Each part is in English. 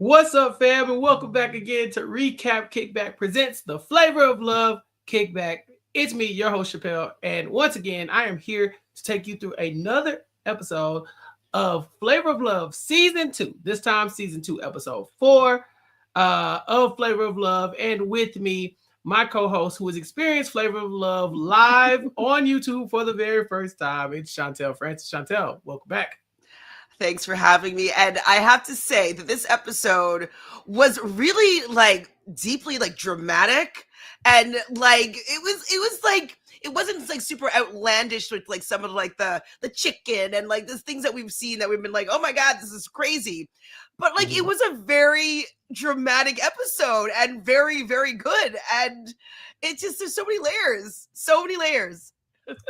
What's up, fam? And welcome back again to Recap Kickback presents the Flavor of Love Kickback. It's me, your host, Chappell. And once again, I am here to take you through another episode of Flavor of Love Season 2. This time, Season 2, Episode 4 of Flavor of Love. And with me, my co-host who has experienced Flavor of Love live on YouTube for the very first time. It's Chantele Francis. Chantele, welcome back. Thanks for having me. And I have to say that this episode was really deeply dramatic, and it wasn't super outlandish with some of the chicken and these things that we've seen that we've been like, oh my God, this is crazy. But it was a very dramatic episode and very, very good. And it's just, there's so many layers.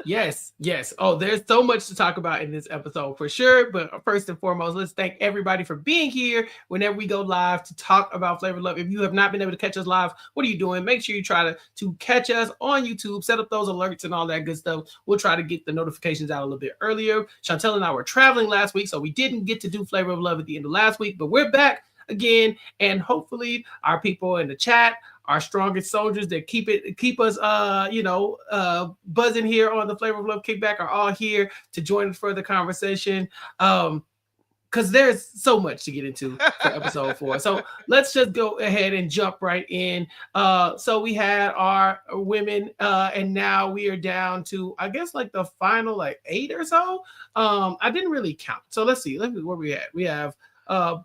Yes. Oh, there's so much to talk about in this episode for sure. But first and foremost, let's thank everybody for being here whenever we go live to talk about Flavor of Love. If you have not been able to catch us live, what are you doing? Make sure you try to catch us on YouTube, set up those alerts and all that good stuff. We'll try to get the notifications out a little bit earlier. Chantele and I were traveling last week, so we didn't get to do Flavor of Love at the end of last week, but we're back again, and hopefully our people in the chat, our strongest soldiers that keep us buzzing here on the Flavor of Love Kickback, are all here to join us for the conversation, because there's so much to get into for episode 4. So let's just go ahead and jump right in. So we had our women, and now we are down to, I guess, the final 8 or so. I didn't really count, so let's see where we at. We have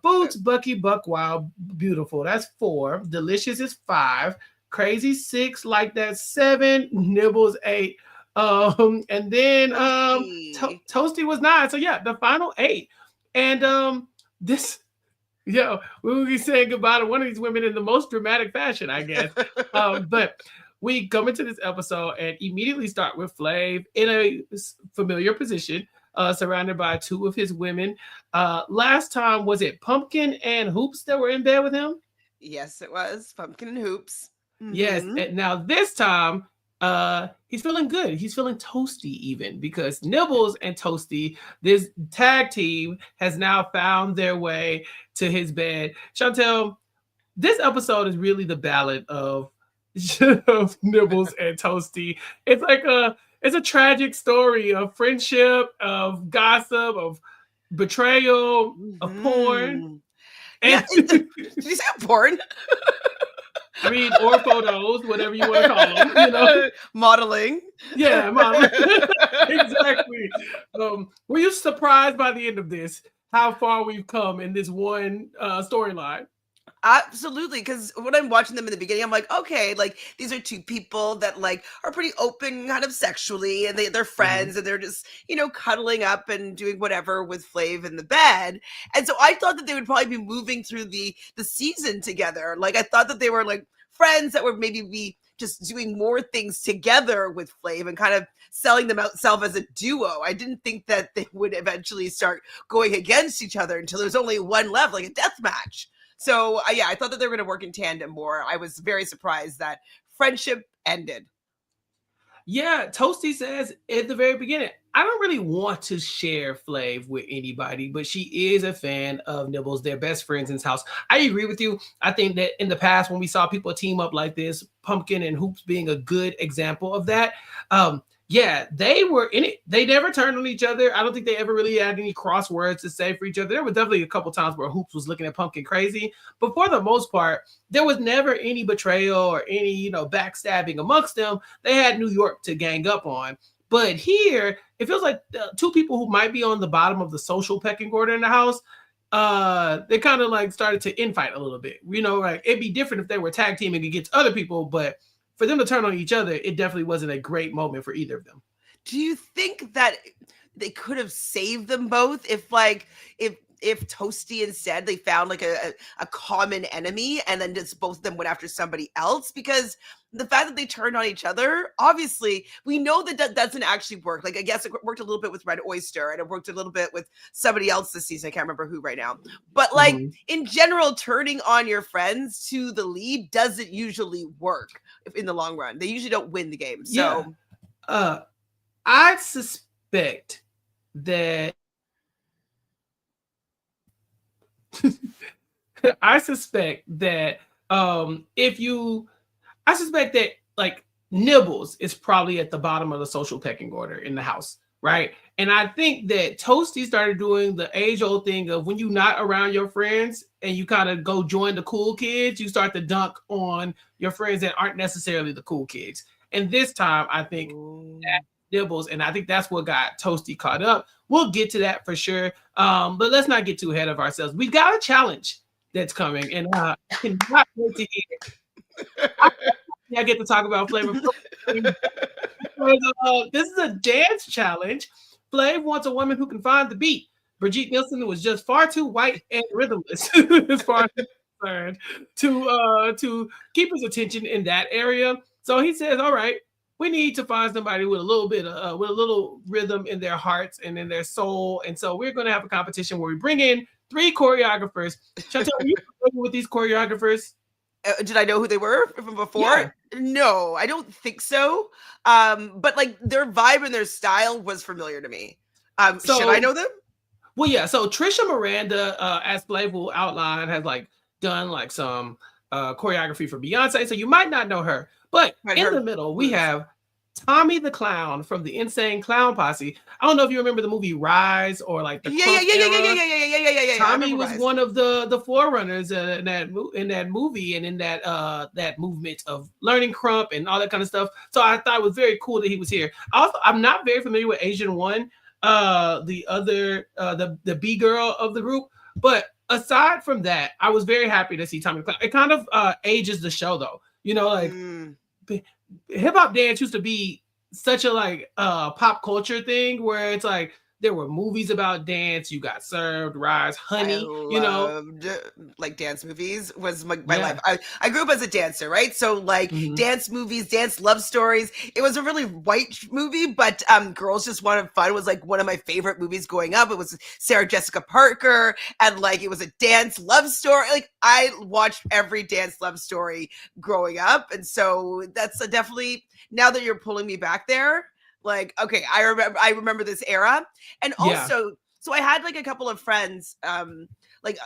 Boots, Bucky, Buck Wild, Beautiful. That's 4. Delicious is 5. Crazy 6. Like that 7. Nibbles 8. And then Toasty was 9. So yeah, the final 8. And we will be saying goodbye to one of these women in the most dramatic fashion, I guess. But we come into this episode and immediately start with Flav in a familiar position, surrounded by 2 of his women. Last time, was it Pumpkin and Hoops that were in bed with him? Yes, it was Pumpkin and Hoops. Mm-hmm. Yes, and now this time, he's feeling good. He's feeling toasty even, because Nibbles and Toasty, this tag team, has now found their way to his bed. Chantele, this episode is really the ballad of Nibbles and Toasty. It's a tragic story of friendship, of gossip, of betrayal, of porn. And did you say porn? I mean, or photos, whatever you want to call them, Modeling. Yeah, modeling. Exactly. Were you surprised by the end of this, how far we've come in this one storyline? Absolutely, because when I'm watching them in the beginning, I'm like, okay, these are 2 people that are pretty open kind of sexually, and they're friends, and they're just cuddling up and doing whatever with Flav in the bed. And so I thought that they would probably be moving through the season together. I thought that they were friends that would maybe be just doing more things together with Flav and kind of selling themselves as a duo. I didn't think that they would eventually start going against each other until there's only one left, like a death match. So, I thought that they were going to work in tandem more. I was very surprised that friendship ended. Yeah, Toasty says at the very beginning, I don't really want to share Flav with anybody, but she is a fan of Nibbles. They're best friends in his house. I agree with you. I think that in the past, when we saw people team up like this, Pumpkin and Hoops being a good example of that, they were in it. They never turned on each other. I don't think they ever really had any crosswords to say for each other. There were definitely a couple times where Hoops was looking at Pumpkin crazy, but for the most part, there was never any betrayal or any, backstabbing amongst them. They had New York to gang up on. But here, it feels like 2 people who might be on the bottom of the social pecking order in the house, they kind of started to infight a little bit. It'd be different if they were tag teaming against other people, but for them to turn on each other, it definitely wasn't a great moment for either of them. Do you think that they could have saved them both if Toasty instead they found a common enemy and then just both of them went after somebody else? Because the fact that they turned on each other, obviously we know that doesn't actually work. I guess it worked a little bit with Red Oyster, and it worked a little bit with somebody else this season. I can't remember who right now, but in general, turning on your friends to the lead doesn't usually work in the long run. They usually don't win the game. So I suspect that I suspect that if you I suspect that like Nibbles is probably at the bottom of the social pecking order in the house, right? And I think that Toasty started doing the age old thing of when you're not around your friends and you kind of go join the cool kids, you start to dunk on your friends that aren't necessarily the cool kids. And this time, I think Ooh. that Nibbles, and I think that's what got Toasty caught up. We'll get to that for sure. But let's not get too ahead of ourselves. We've got a challenge that's coming, and I cannot wait to hear. I get to talk about Flavor Flav. This is a dance challenge. Flav wants a woman who can find the beat. Brigitte Nielsen was just far too white and rhythmless, as far as I'm concerned, to keep his attention in that area. So he says, "All right, we need to find somebody with a little bit of with a little rhythm in their hearts and in their soul." And so we're going to have a competition where we bring in 3 choreographers. Chantel, are you familiar with these choreographers? Did I know who they were from before? Yeah. No, I don't think so. But like their vibe and their style was familiar to me. Should I So know them? Well, yeah. So Trisha Miranda, as Flav will outline, has like done like some choreography for Beyonce. So you might not know her. But I'd in the heard middle, we moves. have Tommy the Clown from the Insane Clown Posse. I don't know if you remember the movie Rise or like the Yeah, yeah, Crump yeah, yeah, yeah, yeah, era. yeah, yeah, yeah, yeah, yeah, yeah. I Tommy remember was Rise. one of the forerunners in that movie and in that movement of learning Crump and all that kind of stuff. So I thought it was very cool that he was here. Also, I'm not very familiar with Asian One, the other the B girl of the group, but aside from that, I was very happy to see Tommy. It kind of ages the show though. You know, like Mm. hip hop dance used to be such a like pop culture thing where it's like there were movies about dance. You got served, Rise, I Honey. You know, loved like dance movies was my life. yeah. I grew up as a dancer, right? So like Hmm. dance movies, dance love stories. It was a really white movie, but Girls Just Wanted Fun was like one of my favorite movies growing up. It was Sarah Jessica Parker and like it was a dance love story. Like I watched every dance love story growing up. And so that's definitely now that you're pulling me back there, like okay, I remember this era. And Yeah. also so I had like a couple of friends, like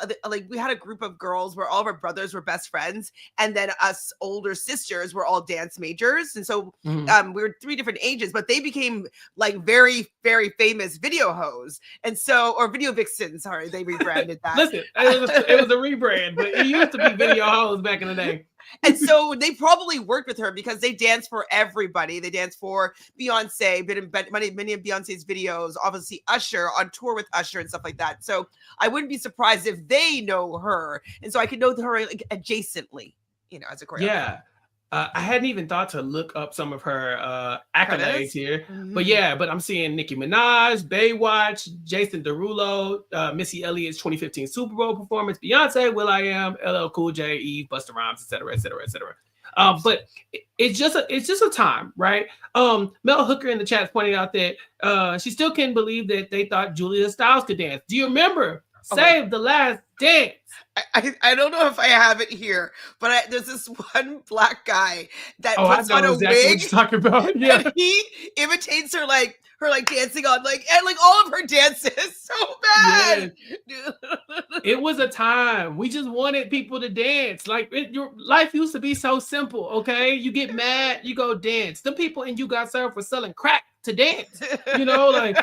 we had a group of girls where all of our brothers were best friends, and then us older sisters were all dance majors, and so Hmm. we were 3 different ages, but they became like very very famous video hoes, and so or video vixens. Sorry, they rebranded that. Listen, it was a rebrand, but it used to be Video Hoes back in the day. And so they probably worked with her because they dance for everybody. They dance for Beyonce, been in many of Beyonce's videos, obviously Usher on tour with Usher and stuff like that. So I wouldn't be surprised if they know her. And so I could know her like adjacently, as a choreographer. Yeah. I hadn't even thought to look up some of her accolades Credits? here, but Mhm. yeah, but I'm seeing Nicki Minaj, Baywatch, Jason Derulo, Missy Elliott's 2015 Super Bowl performance, Beyonce, Will I Am, LL Cool J, Eve, Busta Rhymes, etc., etc., etc. But it's just a time, right? Mel Hooker in the chat's pointing out that she still can't believe that they thought Julia Stiles could dance. Do you remember Oh my Save the Last Dance? I don't know if I have it here, but there's this one black guy that Oh, I puts on know a exactly what wig you're talking about. Yeah. and he imitates her dancing on and like all of her dances so Yeah, bad. it was a time. We just wanted people to dance. Your life used to be so simple. Okay, you get mad, you go dance. The people in You Got Served for selling crack to dance. You know, like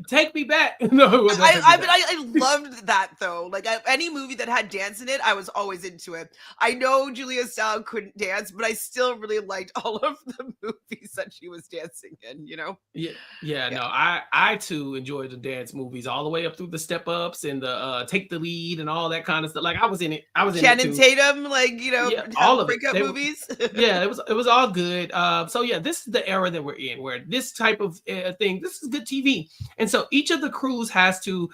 take me back. No, it wasn't take me I back. mean, I loved that though. Like any movie that had dance in it, I was always into it. I know Julia Stiles couldn't dance, but I still really liked all of the movies that she was dancing in. Yeah, yeah, Yeah. no, I too enjoyed the dance movies all the way up through the Step Ups and the Take the Lead and all that kind of stuff. Like I was in it. I was in it Channing too. Tatum, Yeah, all of it. breakup They were, movies. yeah, it was all good. So yeah, this is the era that we're in, where this type of thing, this is good TV. And so each of the crews has to,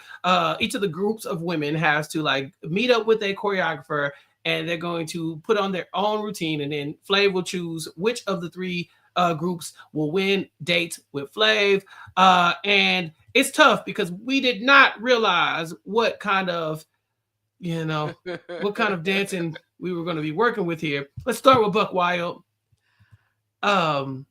each of the groups of women has to like meet up with a choreographer, and they're going to put on their own routine, and then Flav will choose which of the 3 groups will win dates with Flav. And it's tough because we did not realize what kind of dancing we were going to be working with here. Let's start with Buck Wild. Um,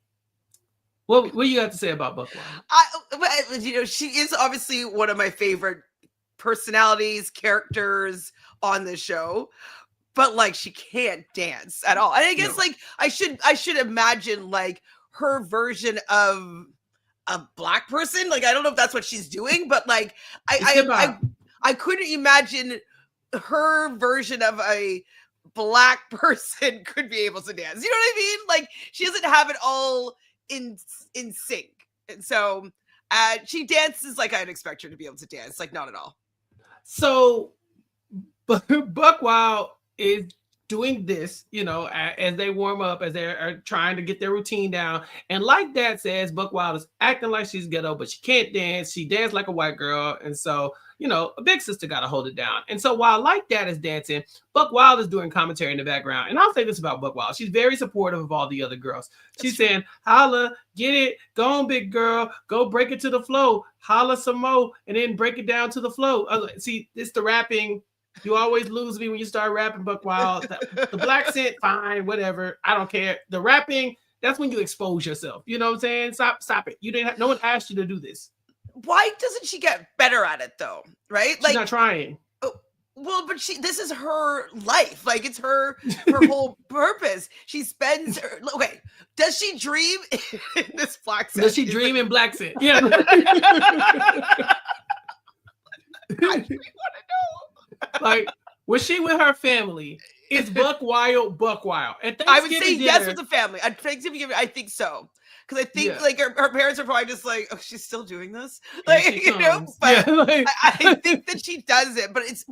what you got to say about Buck Wild? She is obviously one of my favorite personalities, characters on the show, but like she can't dance at all. And I guess like I should imagine like her version of a black person. Like I don't know if that's what she's doing, but like I couldn't imagine her version of a black person could be able to dance. You know what I mean? Like she doesn't have it all in sync. And so she dances like I'd expect her to be able to dance, like not at all. So Buck Wild is doing this, you know, as they warm up, as they're trying to get their routine down. And like Dad says, Buck Wild is acting like she's ghetto, but she can't dance. She danced like a white girl. And so, you know, a big sister got to hold it down. And so while like Dad is dancing, Buck Wild is doing commentary in the background. And I'll say this about Buck Wild. She's very supportive of all the other girls. She's saying, holla, get it, go on, big girl, go break it to the flow, holla some more, and then break it down to the flow. See, it's the rapping. You always lose me when you start rapping, Buck Wild. The black scent, fine, whatever. I don't care. The rapping, that's when you expose yourself. You know what I'm saying? Stop it. You didn't have, no one asked you to do this. Why doesn't she get better at it though? Right? She's not trying. Well, but this is her life. Like it's her whole purpose. She spends her, okay. Does she dream in this black scent? Does she dream in black scent? Yeah. I really want to know. Like, was she with her family? Is Buck Wild? I would say yes with the family. I think so. Because I think like her parents are probably just like, oh, she's still doing this, like you know. But I think that she does it. But it's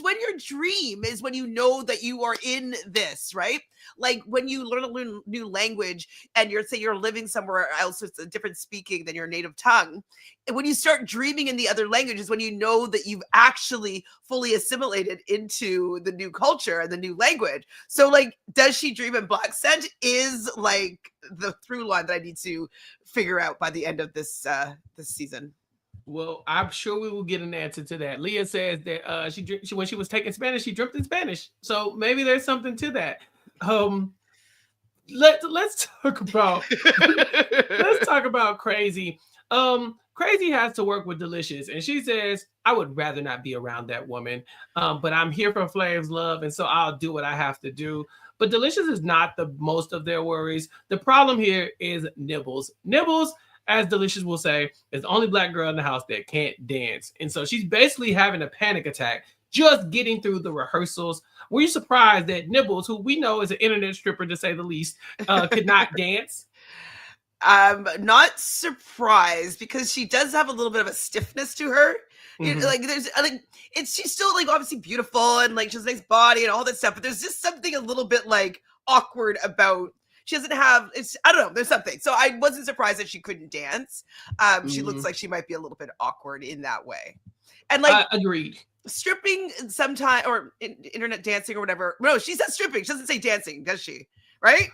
when your dream is when you know that you are in this, right? Like when you learn a new language and you're living somewhere else with a different speaking than your native tongue. And when you start dreaming in the other languages, when you know that you've actually fully assimilated into the new culture and the new language. So like, does she dream in black scent is like the through line that I need to figure out by the end of this season. Well, I'm sure we will get an answer to that. Leah says that she when she was taking Spanish, she dreamt in Spanish. So maybe there's something to that. Let's talk about Crazy. Crazy has to work with Delicious, and she says, I would rather not be around that woman. But I'm here for Flav's love, and so I'll do what I have to do. But Delicious is not the most of their worries. The problem here is Nibbles. Nibbles, as Delicious will say, is the only black girl in the house that can't dance. And so she's basically having a panic attack just getting through the rehearsals. Were you surprised that Nibbles, who we know is an internet stripper to say the least, could not dance? I'm not surprised because she does have a little bit of a stiffness to her. Mm-hmm. Like there's like she's still like obviously beautiful and like she has a nice body and all that stuff, but there's just something a little bit like awkward about. She doesn't have I don't know, there's something. So I wasn't surprised that she couldn't dance. She looks like she might be a little bit awkward in that way. And like agreed. Stripping sometime or internet dancing or whatever. No, she says stripping. She doesn't say dancing, does she? Right?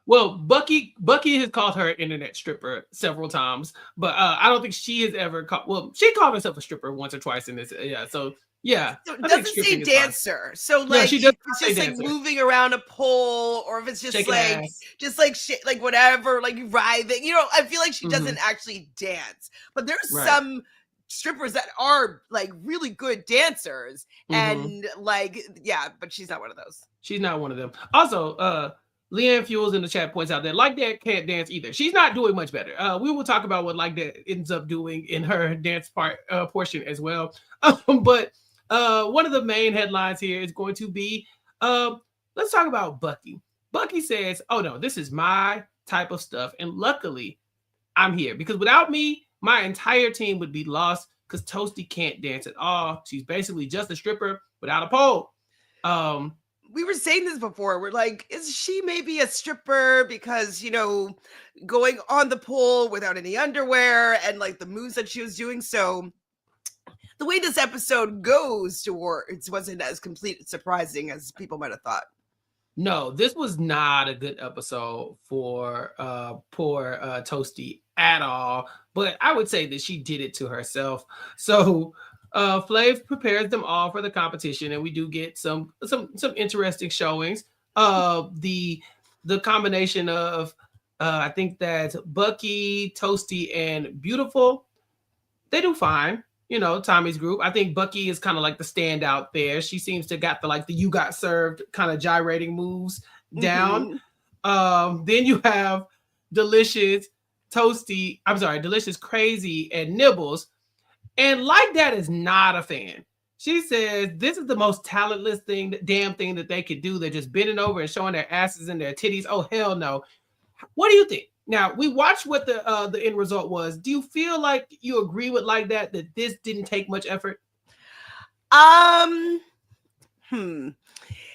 Well, Bucky has called her an internet stripper several times, but I don't think she has ever called. Well, she called herself a stripper once or twice in this. Yeah, so yeah. So it doesn't say dancer. So like, she if it's just like moving around a pole, or if it's just like whatever, like writhing. You know, I feel like she doesn't actually dance, but there's some strippers that are like really good dancers, and like but she's not one of those. She's not one of them. Also, Leanne Fuels in the chat points out that Like That can't dance either. She's not doing much better. We will talk about what Like That ends up doing in her dance portion as well. But one of the main headlines here is going to be, let's talk about Bucky. Bucky says, oh no, this is my type of stuff. And luckily, I'm here. Because without me, my entire team would be lost because Toasty can't dance at all. She's basically just a stripper without a pole. We were saying this before. We're like, is she maybe a stripper because, you know, going on the pole without any underwear and like the moves that she was doing. So the way this episode goes towards wasn't as complete surprising as people might have thought. No, this was not a good episode for poor Toasty at all. But I would say that she did it to herself. So Flav prepares them all for the competition, and we do get some interesting showings. The combination of I think that Bucky, Toasty, and Beautiful, they do fine. Tommy's group. I think Bucky is kind of like the standout there. She seems to got the you got served kind of gyrating moves down. Then you have Delicious, Delicious, Crazy, and Nibbles. And Like That is not a fan. She says this is the most talentless damn thing that they could do. They're just bending over and showing their asses and their titties. Oh, hell no. What do you think? Now, we watched what the end result was. Do you feel like you agree with Like That this didn't take much effort?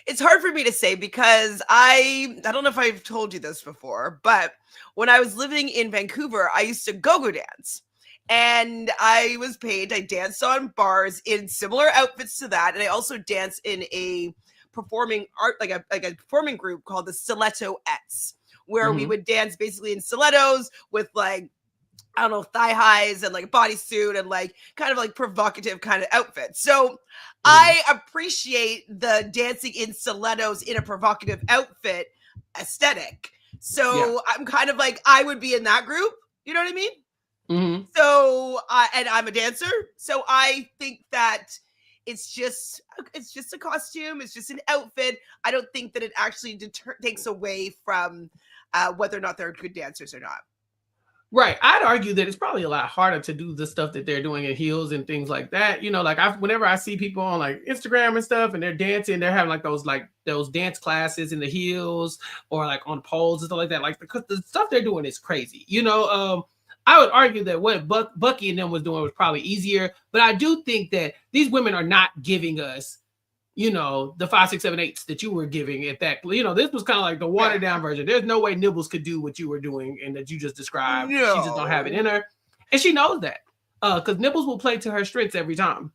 It's hard for me to say because I don't know if I've told you this before, but when I was living in Vancouver, I used to go dance. And I was paid. I danced on bars in similar outfits to that. And I also danced in a performing art, like a performing group called the Stilettoettes, where we would dance basically in stilettos with thigh highs and like bodysuit and like kind of like provocative kind of outfits. So I appreciate the dancing in stilettos in a provocative outfit aesthetic. So I'm kind of like, I would be in that group. You know what I mean? So, and I'm a dancer. So I think that it's just a costume. It's just an outfit. I don't think that it actually takes away from whether or not they're good dancers or not. Right. I'd argue that it's probably a lot harder to do the stuff that they're doing in heels and things like that. Whenever I see people on like Instagram and stuff and they're dancing, they're having like those dance classes in the heels or like on poles and stuff like that. Like the stuff they're doing is crazy. I would argue that what Bucky and them was doing was probably easier, but I do think that these women are not giving us, the 5, 6, 7, 8s that you were giving at that. This was kind of like the watered down version. There's no way Nibbles could do what you were doing and that you just described. No. She just don't have it in her, and she knows that because Nibbles will play to her strengths every time.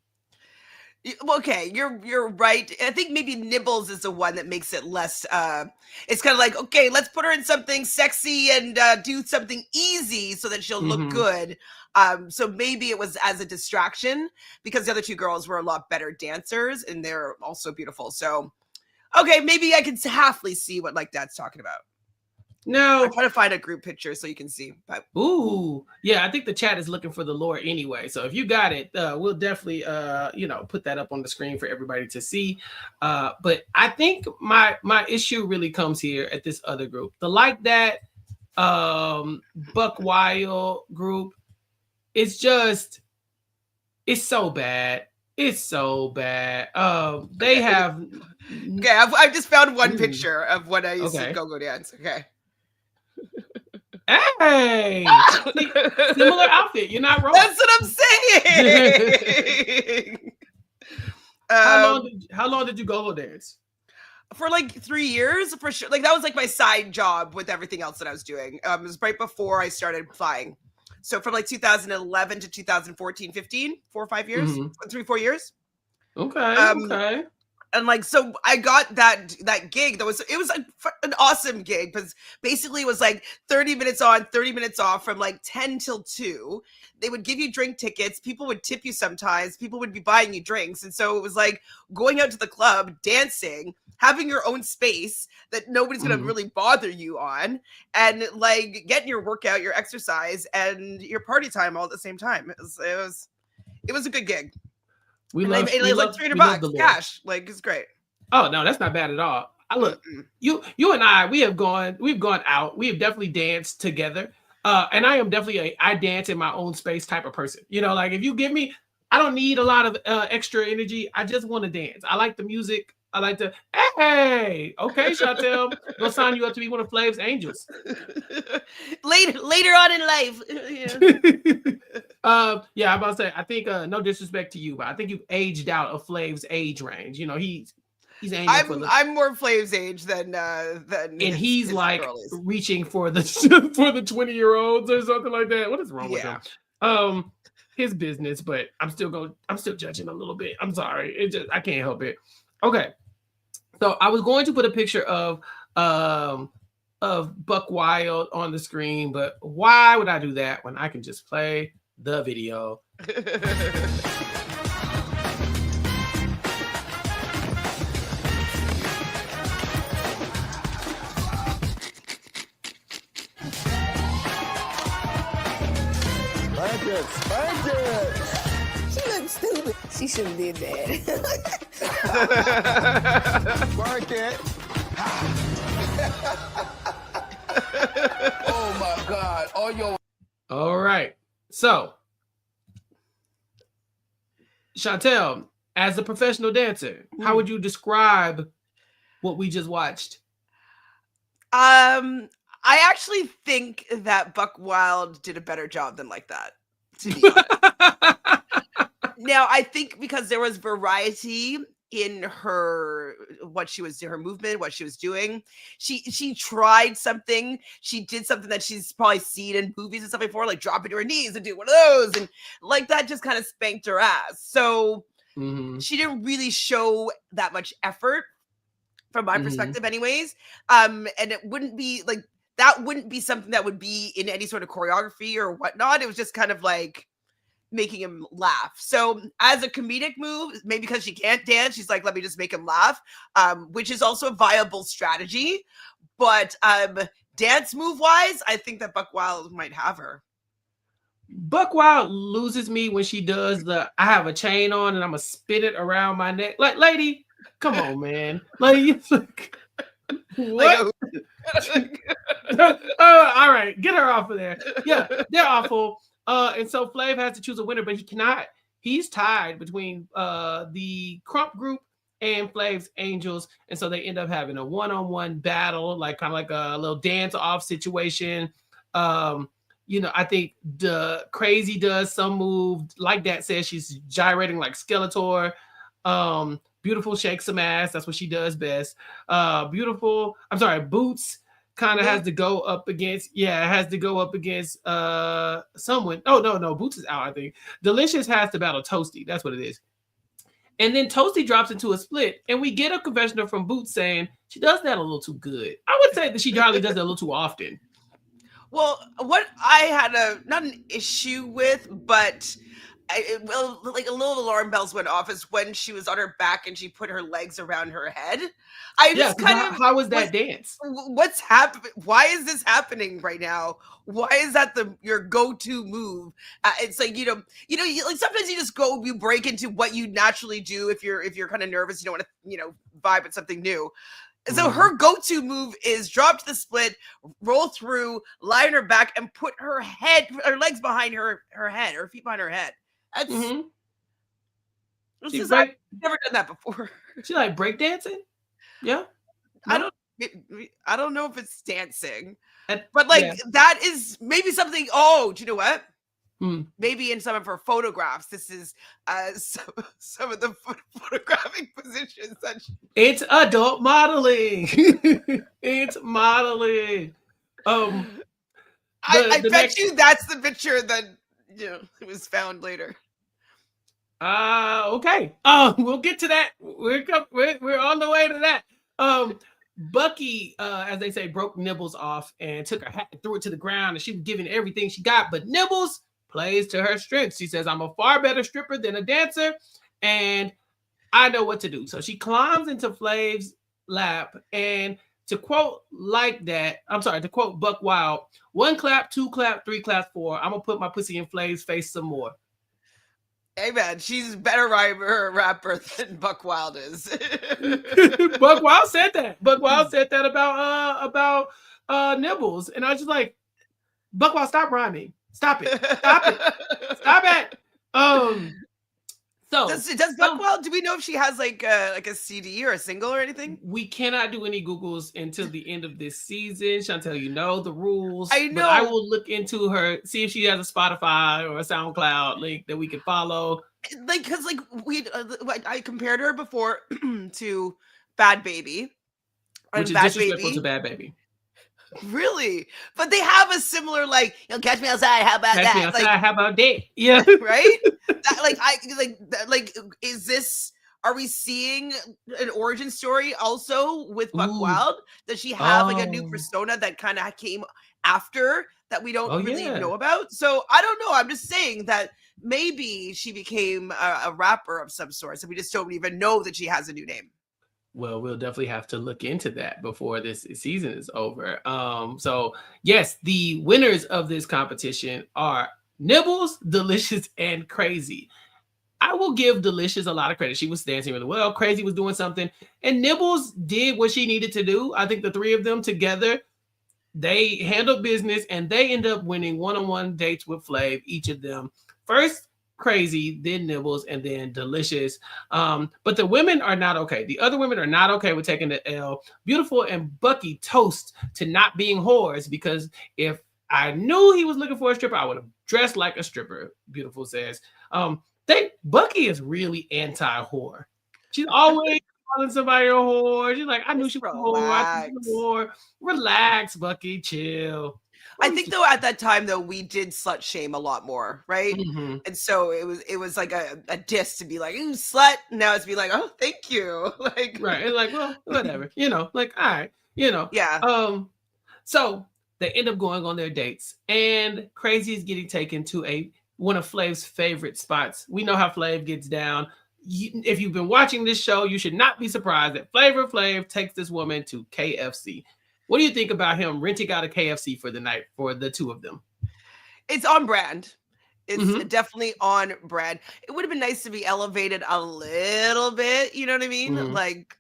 Okay, you're right. I think maybe Nibbles is the one that makes it less. It's kind of like, okay, let's put her in something sexy and do something easy so that she'll look good. So maybe it was as a distraction because the other two girls were a lot better dancers and they're also beautiful. So, okay, maybe I can halfly see what Like That's talking about. No, I'm trying to find a group picture so you can see. But ooh, yeah, I think the chat is looking for the lore anyway. So if you got it, we'll definitely put that up on the screen for everybody to see. But I think my issue really comes here at this other group, the Like That Buck Wild group. It's so bad. It's so bad. They have. Okay, I've just found one picture of what I used to go dance. Okay. Hey, similar outfit. You're not wrong. That's what I'm saying. How long did you go dance? For like 3 years, for sure. Like that was like my side job with everything else that I was doing. It was right before I started flying. So from like 2011 to 2014, 15, 4 or 5 years, 3, 4 years. Okay. Okay. And like, so I got that gig. It was an awesome gig because basically it was like 30 minutes on, 30 minutes off from like 10 till 2. They would give you drink tickets. People would tip you sometimes. People would be buying you drinks. And so it was like going out to the club, dancing, having your own space that nobody's going to really bother you on, and like getting your workout, your exercise, and your party time all at the same time. It was a good gig. We love like $300 cash. Like it's great. Oh no, that's not bad at all. You and I, we've gone out. We have definitely danced together. And I am definitely I dance in my own space type of person. Like if you give me, I don't need a lot of extra energy. I just want to dance. I like the music. I like to, hey, okay, Chantel, we'll sign you up to be one of Flav's angels. Later on in life. Yeah, I'm about to say, I think, no disrespect to you, but I think you've aged out of Flav's age range. He's angel I'm more Flav's age than and he's like reaching for the 20-year-olds or something like that. What is wrong with him? His business, but I'm still judging a little bit. I'm sorry. I can't help it. Okay. So I was going to put a picture of Buck Wild on the screen, but why would I do that when I can just play the video? Spank it! look stupid. She shouldn't did that. Work it. Oh my God. All right. So, Chantele, as a professional dancer, how would you describe what we just watched? I actually think that Buck Wild did a better job than Like That, to be honest. Now, I think because there was variety in her her movement, what she was doing. She tried something. She did something that she's probably seen in movies and stuff before, like dropping to her knees and do one of those, and Like That just kind of spanked her ass. So she didn't really show that much effort from my perspective anyways. And it wouldn't be like, that wouldn't be something that would be in any sort of choreography or whatnot. It was just kind of like making him laugh. So as a comedic move, maybe because she can't dance, she's like, let me just make him laugh, which is also a viable strategy. But dance move wise, I think that Buck Wild might have her. Buck Wild loses me when she does the I have a chain on and I'm gonna spin it around my neck. Like, lady, come on, man. Like, what? All right, get her off of there. Yeah, they're awful. And so Flav has to choose a winner, but he cannot. He's tied between the Crump group and Flav's Angels, and so they end up having a one-on-one battle, like kind of like a little dance-off situation. I think the Crazy does some move like that. Says she's gyrating like Skeletor. Beautiful shakes some ass. That's what she does best. Boots kind of has to go up against. Yeah, it has to go up against someone. Oh no, Boots is out. I think Delicious has to battle Toasty. That's what it is. And then Toasty drops into a split, and we get a confessional from Boots saying she does that a little too good. I would say that she hardly does that a little too often. Well, what I had not an issue with, but like a little alarm bells went off is when she was on her back and she put her legs around her head. How was that dance? What's happening? Why is this happening right now? Why is that your go-to move? It's like, like sometimes you break into what you naturally do if you're kind of nervous, you don't want to, vibe at something new. So her go-to move is drop to the split, roll through, lie on her back, and put her legs behind her head, her feet behind her head. That's I've never done that before. She like breakdancing? Yeah. No? I don't know if it's dancing, but that is maybe something. Oh, do you know what? Maybe in some of her photographs, this is some of the photographic positions that it's adult modeling. It's modeling. I bet you that's the picture that it was found later. Okay. We'll get to that. We're on the way to that. Bucky, as they say, broke Nibbles off and took her hat and threw it to the ground, and she was giving everything she got, but Nibbles plays to her strengths. She says, I'm a far better stripper than a dancer, and I know what to do. So she climbs into Flav's lap, and to quote Buck Wild, 1 clap, 2 clap, 3 clap, 4. I'm gonna put my pussy in Flav's face some more. Hey man, she's a better rapper than Buck Wild is. Buck Wild said that. Buck Wild said that about Nibbles, and I was just like, Buck Wild, stop rhyming. Stop it. Stop it. Stop it. So does Buck Wild, do we know if she has like a CD or a single or anything? We cannot do any Googles until the end of this season. Chantel, the rules. I know. But I will look into her, see if she has a Spotify or a SoundCloud link that we can follow. Like, because I compared her before to Bad Baby. Which is disrespectful to Bad Baby. Really? But they have a similar, catch me outside. How about catch that? Me outside, how about that? Yeah. Right? Is this, are we seeing an origin story also with Buck Wild? Does she have a new persona that kind of came after that we don't really know about? So I don't know. I'm just saying that maybe she became a rapper of some sort. So we just don't even know that she has a new name. Well, we'll definitely have to look into that before this season is over. So yes, the winners of this competition are Nibbles, Delicious, and Crazy. I will give Delicious a lot of credit. She was dancing really well. Crazy was doing something. And Nibbles did what she needed to do. I think the three of them together, they handled business and they end up winning one-on-one dates with Flav, each of them. First, Crazy, then Nibbles, and then Delicious. But the women are not okay. The other women are not okay with taking the L. Beautiful and Bucky toast to not being whores, because if I knew he was looking for a stripper, I would have dressed like a stripper, Beautiful says. Bucky is really anti-whore. She's always calling somebody a whore. She's like, I knew she was a whore. I think she was a whore. Relax, Bucky, chill. I think though at that time though we did slut shame a lot more, right? Mm-hmm. And so it was like a diss to be like, "Ooh, slut." Now it's be like, "Oh, thank you." Like, right. It's like, well, whatever. Like, all right. Yeah. So they end up going on their dates, and Crazy is getting taken to one of Flav's favorite spots. We know how Flav gets down. If you've been watching this show, you should not be surprised that Flavor Flav takes this woman to KFC. What do you think about him renting out a KFC for the night for the two of them? It's on brand. It's definitely on brand. It would have been nice to be elevated a little bit. You know what I mean? Like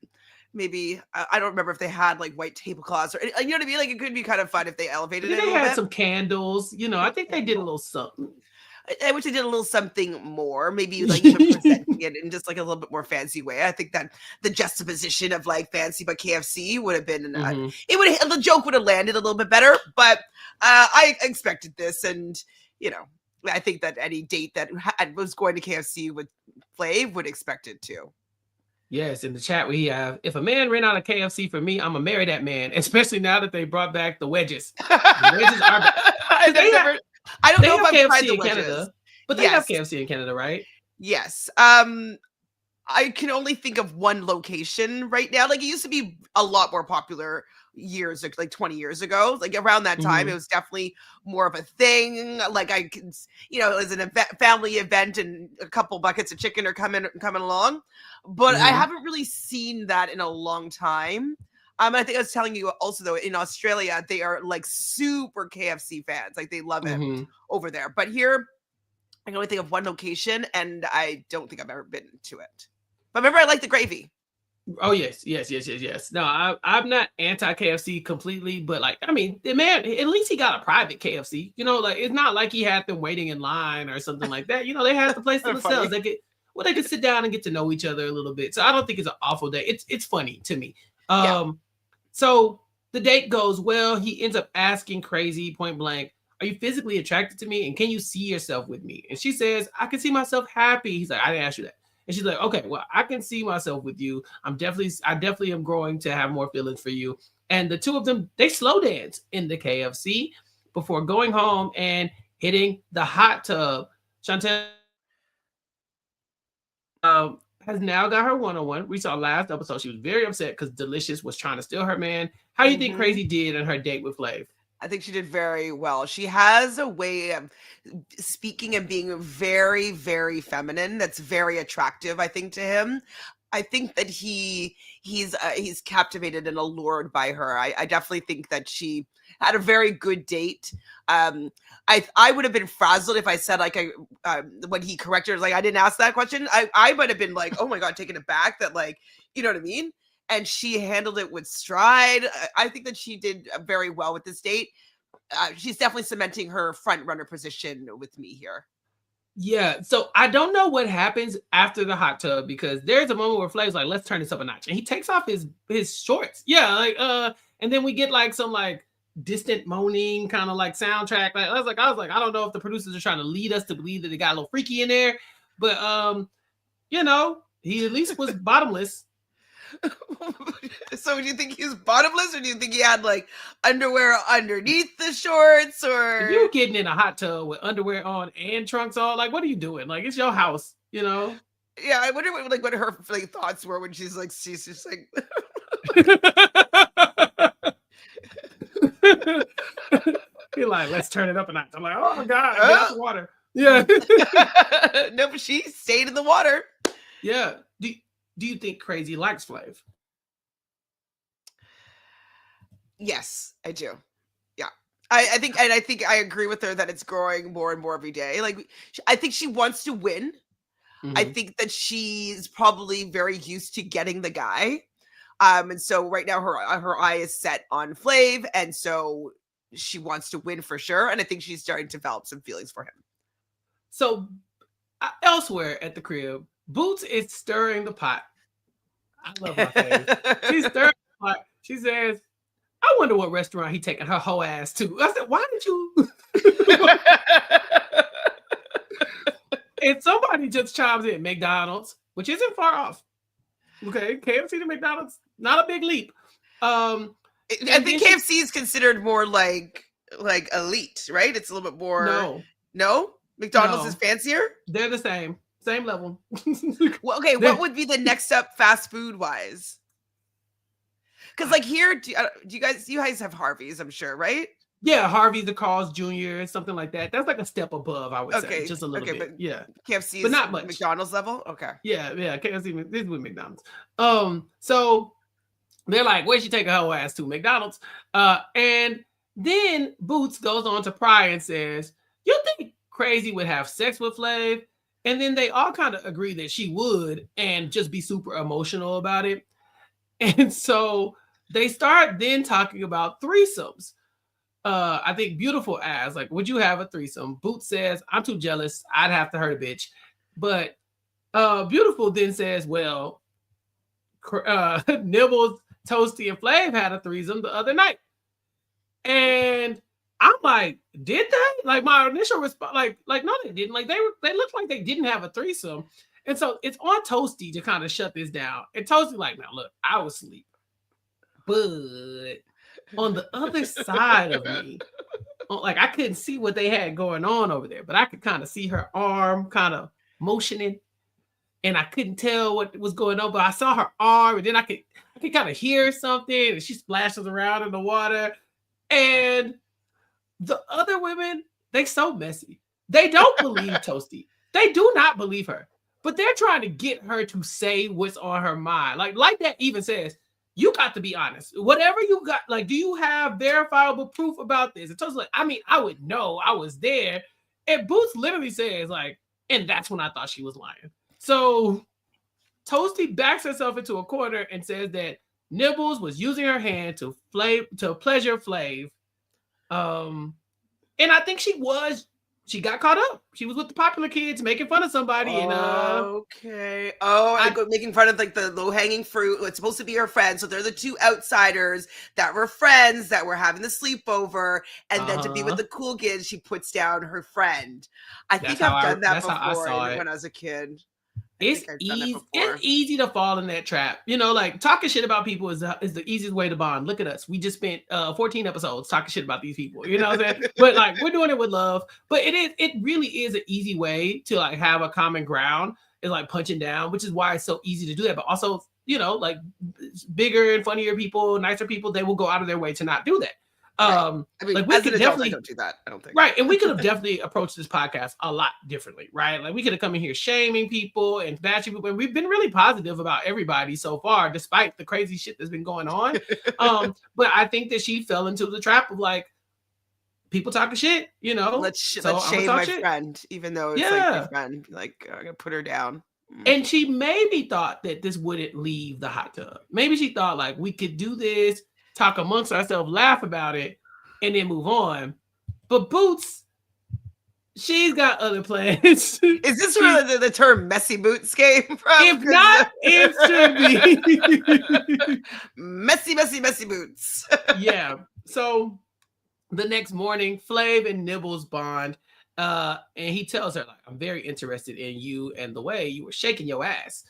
maybe, I don't remember if they had like white tablecloths or, you know what I mean? Like it could be kind of fun if they elevated it a little bit. They had some candles. I think they did a little something. I wish they did a little something more, maybe like even presenting it in just like a little bit more fancy way. I think that the juxtaposition of like fancy but KFC would have been, the joke would have landed a little bit better, but I expected this. And, I think that any date that was going to KFC with Flav would expect it too. Yes, in the chat we have, if a man ran out of KFC for me, I'm gonna marry that man, especially now that they brought back the wedges. The wedges are I don't know if I've tried KFC in Canada, but they have KFC in Canada, right? Yes. I can only think of one location right now. Like it used to be a lot more popular years, like 20 years ago. Like around that time, it was definitely more of a thing. Like I can, it was an family event, and a couple buckets of chicken are coming along. But I haven't really seen that in a long time. I think I was telling you also though, in Australia, they are like super KFC fans. Like they love it over there. But here, I can only think of one location, and I don't think I've ever been to it. But remember, I like the gravy. Oh yes. No, I'm not anti KFC completely, but like, I mean, the man, at least he got a private KFC. Like it's not like he had them waiting in line or something like that. They had the place to themselves. They could sit down and get to know each other a little bit. So I don't think it's an awful day. It's funny to me. So the date goes well. He ends up asking Crazy point blank, are you physically attracted to me? And can you see yourself with me? And she says, I can see myself happy. He's like, I didn't ask you that. And she's like, okay, well, I can see myself with you. I definitely am growing to have more feelings for you. And the two of them, they slow dance in the KFC before going home and hitting the hot tub. Chantele has now got her one-on-one. We saw last episode, she was very upset because Delicious was trying to steal her man. How do you think Crazy did in her date with Flav? I think she did very well. She has a way of speaking and being very, very feminine. That's very attractive, I think, to him. I think that he's captivated and allured by her. I definitely think that she had a very good date. I would have been frazzled if I said like when he corrected her, like I didn't ask that question. I might have been like, oh my god, taken aback that like, you know what I mean? And she handled it with stride. I think that she did very well with this date. She's definitely cementing her front runner position with me here. Yeah, so I don't know what happens after the hot tub, because there's a moment where Flav's like, let's turn this up a notch. And he takes off his shorts. Yeah, like and then we get like some like distant moaning kind of like soundtrack. Like I was like, I don't know if the producers are trying to lead us to believe that it got a little freaky in there. But he at least was bottomless. So do you think he's bottomless, or do you think he had like underwear underneath the shorts? Or if you're getting in a hot tub with underwear on and trunks on, like what are you doing? Like it's your house, Yeah, I wonder what her like thoughts were when she's just like you're like, let's turn it up a notch. I'm like, oh my god, get out the water. Yeah. No, but she stayed in the water. Yeah. Do you think Crazy likes Flav? Yes, I do. Yeah, I think I agree with her that it's growing more and more every day. Like, I think she wants to win. I think that she's probably very used to getting the guy. And so right now her eye is set on Flav, and so she wants to win for sure. And I think she's starting to develop some feelings for him. So elsewhere at the crib, Boots is stirring the pot. I love my face. She's stirring the pot. She says, I wonder what restaurant he taking her whole ass to. I said, why did you? And somebody just chimes in, McDonald's, which isn't far off. Okay, KFC to McDonald's, not a big leap. I think KFC is considered more like elite, right? It's a little bit more. No, McDonald's is fancier. They're the same level. Well, okay, what would be the next up fast food wise? Because like here, do you guys have Harvey's? I'm sure, right? Yeah, Harvey's, the Carl's Jr., something like that. That's like a step above, I would say, just a little bit. But yeah, KFC, but not much. McDonald's level. Okay. Yeah, KFC. This is with McDonald's. So they're like, where'd she take her whole ass to? McDonald's. And then Boots goes on to pry and says, "You think Crazy would have sex with Flav?" And then they all kind of agree that she would, and just be super emotional about it. And so they start then talking about threesomes. I think Beautiful asks, like, would you have a threesome? Boots says, I'm too jealous. I'd have to hurt a bitch. But Beautiful then says, well, Nibbles, Toasty, and Flav had a threesome the other night. And I'm like, did they? Like, my initial response, like, no, they didn't. Like, they looked like they didn't have a threesome. And so it's on Toasty to kind of shut this down. And Toasty like, now look, I was asleep. But on the other side of me, like, I couldn't see what they had going on over there, but I could kind of see her arm kind of motioning, and I couldn't tell what was going on, but I saw her arm, and then I could kind of hear something, and she splashes around in the water. And the other women, they so messy. They don't believe Toasty. They do not believe her, but they're trying to get her to say what's on her mind. Like that even says, you got to be honest. Whatever you got, like, do you have verifiable proof about this? And Toast's like, I mean, I would know. I was there. And Boots literally says, like, and that's when I thought she was lying. So Toasty backs herself into a corner and says that Nibbles was using her hand to pleasure Flav. And I think she got caught up. She was with the popular kids making fun of somebody. Okay. Making fun of like the low-hanging fruit. It's supposed to be her friends. So they're the two outsiders that were friends that were having the sleepover. And then to be with the cool kids, she puts down her friend. I think I've done that before when I was a kid. It's easy to fall in that trap. You know, like, talking shit about people is the easiest way to bond. Look at us. We just spent 14 episodes talking shit about these people. You know what I'm saying? But like, we're doing it with love. But it really is an easy way to like have a common ground. Is like punching down, which is why it's so easy to do that. But also, you know, like, bigger and funnier people, nicer people, they will go out of their way to not do that. Right. I mean, like, we could definitely, I don't do that. I don't think. Right. And we could have definitely approached this podcast a lot differently, right? Like, we could have come in here shaming people and bashing people. And we've been really positive about everybody so far, despite the crazy shit that's been going on. But I think that she fell into the trap of like, people talking shit, you know. Let's shame my friend, even though it's like my friend. Like, I'm gonna put her down. And she maybe thought that this wouldn't leave the hot tub. Maybe she thought like, we could do this, talk amongst ourselves, laugh about it, and then move on. But Boots, she's got other plans. Is this where the term messy boots came from? If not, it should be. messy boots. Yeah. So the next morning, Flav and Nibbles bond. And he tells her, like, I'm very interested in you and the way you were shaking your ass.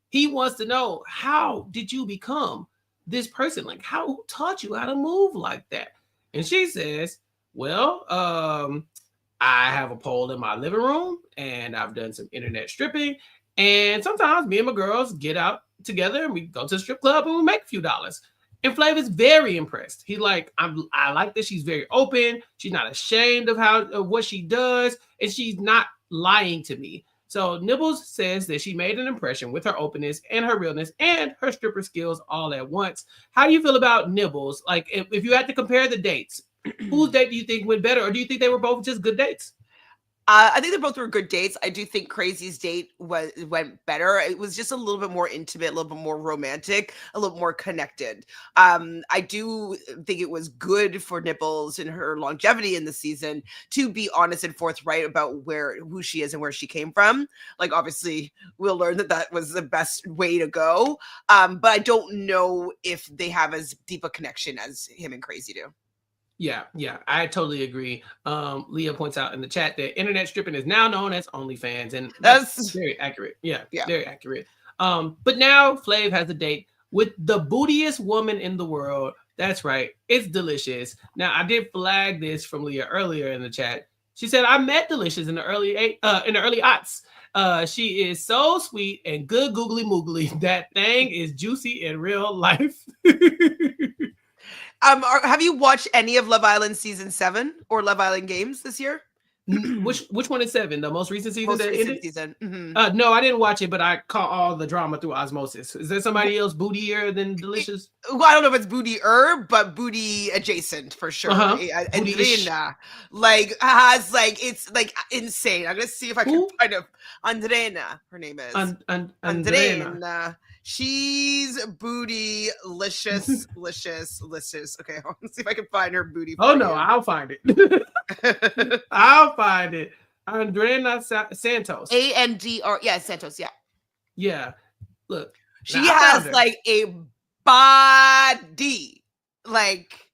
He wants to know, how did you become this person? Like, who taught you how to move like that? And she says, well, I have a pole in my living room, and I've done some internet stripping. And sometimes me and my girls get out together and we go to the strip club and we make a few dollars. And Flav is very impressed. He's like, I like that she's very open. She's not ashamed of what she does, and she's not lying to me. So Nibbles says that she made an impression with her openness and her realness and her stripper skills all at once. How do you feel about Nibbles? Like, if you had to compare the dates, whose date do you think went better, or do you think they were both just good dates? I think they both were good dates. I do think Crazy's date went better. It was just a little bit more intimate, a little bit more romantic, a little more connected. I do think it was good for Nibbles in her longevity in the season to be honest and forthright about who she is and where she came from. Like, obviously, we'll learn that was the best way to go. But I don't know if they have as deep a connection as him and Crazy do. Yeah, I totally agree. Leah points out in the chat that internet stripping is now known as OnlyFans, and that's very accurate. Yeah, very accurate. But now Flav has a date with the bootiest woman in the world. That's right, it's Delicious. Now, I did flag this from Leah earlier in the chat. She said, "I met Delicious in the early aughts. She is so sweet and good googly moogly. That thing is juicy in real life." Have you watched any of Love Island season 7 or Love Island Games this year? Which one is 7? The most recent season Most that recent ended? season. Mm-hmm. No, I didn't watch it, but I caught all the drama through osmosis. Is there somebody else bootier than Delicious? Well, I don't know if it's booty but booty adjacent for sure. Andrina, like, has like, it's like insane. I'm gonna see if I can find a Andrina. Her name is Andrina. She's bootylicious, licious. Okay, let's see if I can find her booty. Oh no, I'll find it. I'll find it. Andrina Santos. ANDR. Yeah, Santos. Yeah. Yeah. Look, she has like a body, like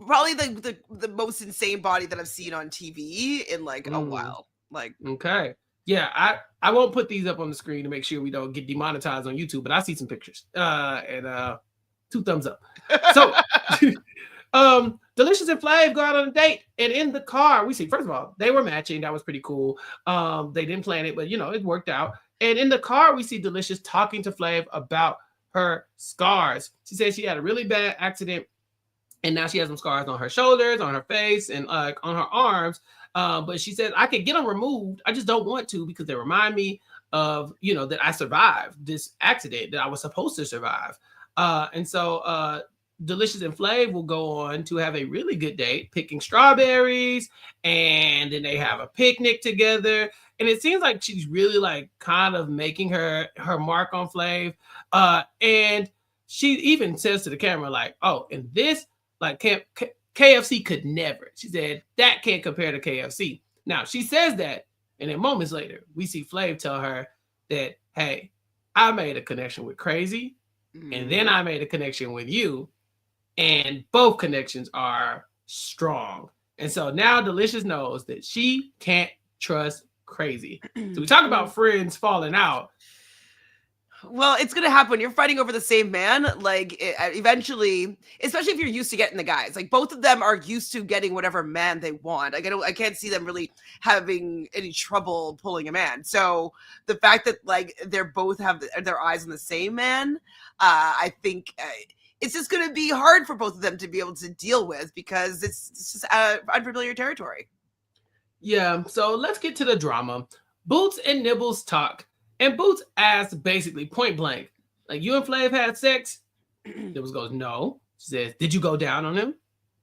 probably the most insane body that I've seen on TV in like a while. Like, okay. Yeah, I won't put these up on the screen to make sure we don't get demonetized on YouTube, but I see some pictures. And 2 thumbs up. So Delicious and Flav go out on a date, and in the car, we see, first of all, they were matching. That was pretty cool. They didn't plan it, but it worked out. And in the car, we see Delicious talking to Flav about her scars. She said she had a really bad accident, and now she has some scars on her shoulders, on her face, and on her arms. But she said, I could get them removed. I just don't want to because they remind me of, that I survived this accident that I was supposed to survive. And so Delicious and Flav will go on to have a really good date, picking strawberries, and then they have a picnic together. And it seems like she's really like kind of making her mark on Flav. And she even says to the camera, like, oh, and this, like, KFC could never. She said, that can't compare to KFC. Now, she says that, and then moments later, we see Flav tell her that, hey, I made a connection with Crazy, and then I made a connection with you, and both connections are strong. And so now Delicious knows that she can't trust Crazy. So we talk about friends falling out. Well, it's going to happen. You're fighting over the same man. Like, eventually, especially if you're used to getting the guys, like both of them are used to getting whatever man they want. Like, I can't see them really having any trouble pulling a man. So the fact that like they're both have their eyes on the same man, I think it's just going to be hard for both of them to be able to deal with because it's just unfamiliar territory. Yeah. So let's get to the drama. Boots and Nibbles talk. And Boots asks basically point blank, like, you and Flav had sex? Nibbles goes, no. She says, did you go down on him?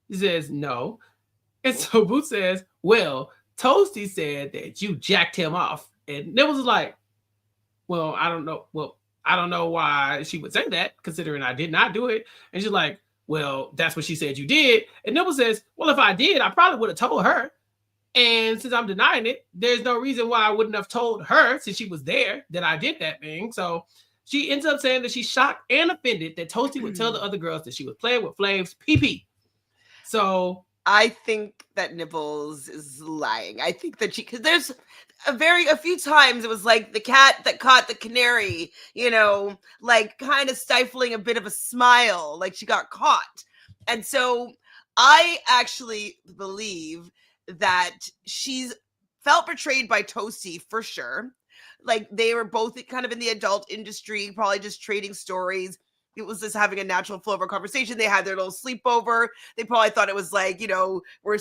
He says, no. And so Boots says, well, Toasty said that you jacked him off. And Nibbles is like, well, I don't know. Well, I don't know why she would say that, considering I did not do it. And she's like, well, that's what she said you did. And Nibbles says, well, if I did, I probably would have told her. And since I'm denying it, there's no reason why I wouldn't have told her, since she was there, that I did that thing. So she ends up saying that she's shocked and offended that Toasty would tell the other girls that she was playing with Flav's pee-pee. So I think that Nibbles is lying. I think that because there's a few times it was like the cat that caught the canary, like kind of stifling a bit of a smile, like she got caught. And so I actually believe that she's felt betrayed by Toasty for sure. Like they were both kind of in the adult industry, probably just trading stories. It was just having a natural flow of a conversation. They had their little sleepover. They probably thought it was like, we're,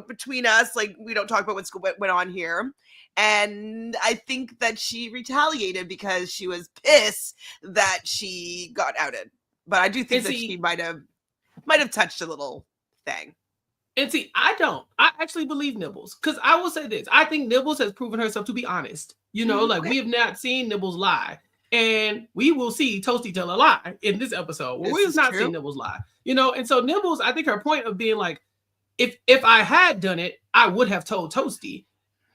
between us, like we don't talk about what went on here. And I think that she retaliated because she was pissed that she got outed. But I do think that she might have touched a little thing. And see, I don't. I actually believe Nibbles. Because I will say this. I think Nibbles has proven herself to be honest. You know, like we have not seen Nibbles lie. And we will see Toasty tell a lie in this episode. Well, we have not seen Nibbles lie. You know, and so Nibbles, I think her point of being like, if I had done it, I would have told Toasty.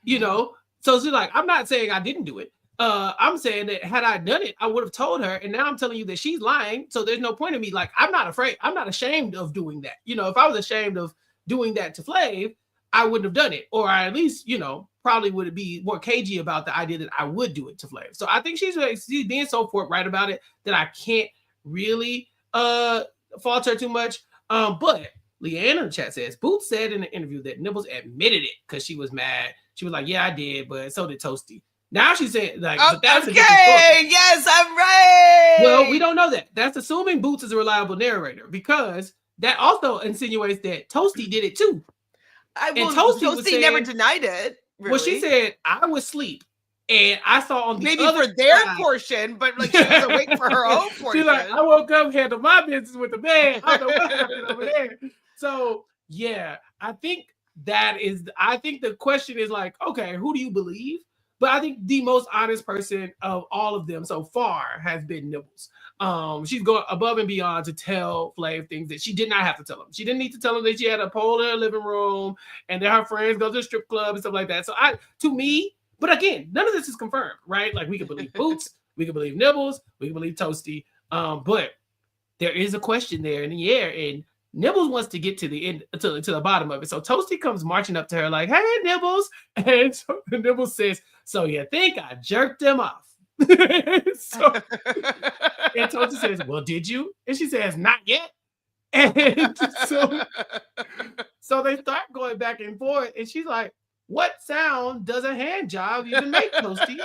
You know? So she's like, I'm not saying I didn't do it. I'm saying that had I done it, I would have told her. And now I'm telling you that she's lying. So there's no point in me. Like, I'm not afraid. I'm not ashamed of doing that. You know, if I was ashamed of doing that to Flav, I wouldn't have done it. Or I at least, you know, probably would be more cagey about the idea that I would do it to Flav. So I think she's being so forthright about it that I can't really fault her too much. But Leanne in the chat says, Boots said in the interview that Nibbles admitted it because she was mad. She was like, yeah, I did, but so did Toasty. Now she's saying, like, but that's okay, yes, I'm right. Well, we don't know that. That's assuming Boots is a reliable narrator because that also insinuates that Toasty did it too. And Toasty never denied it. Really. Well, she said, I was asleep and I saw on the maybe other for their side, portion, but like she was awake for her own portion. She's like, I woke up, handled my business with the man. I don't know what happened over there. So yeah, I think the question is like, okay, who do you believe? But I think the most honest person of all of them so far has been Nibbles. She's going above and beyond to tell Flav things that she did not have to tell him. She didn't need to tell him that she had a pole in her living room and that her friends go to the strip club and stuff like that. So but again, none of this is confirmed, right? Like we can believe Boots, we can believe Nibbles, we can believe Toasty. But there is a question there in the air, and Nibbles wants to get to the end, to the bottom of it. So Toasty comes marching up to her like, hey, Nibbles. And so Nibbles says, so you think I jerked them off? And Toasty says, well, did you? And she says, not yet. And so they start going back and forth. And she's like, what sound does a hand job even make, Toasty?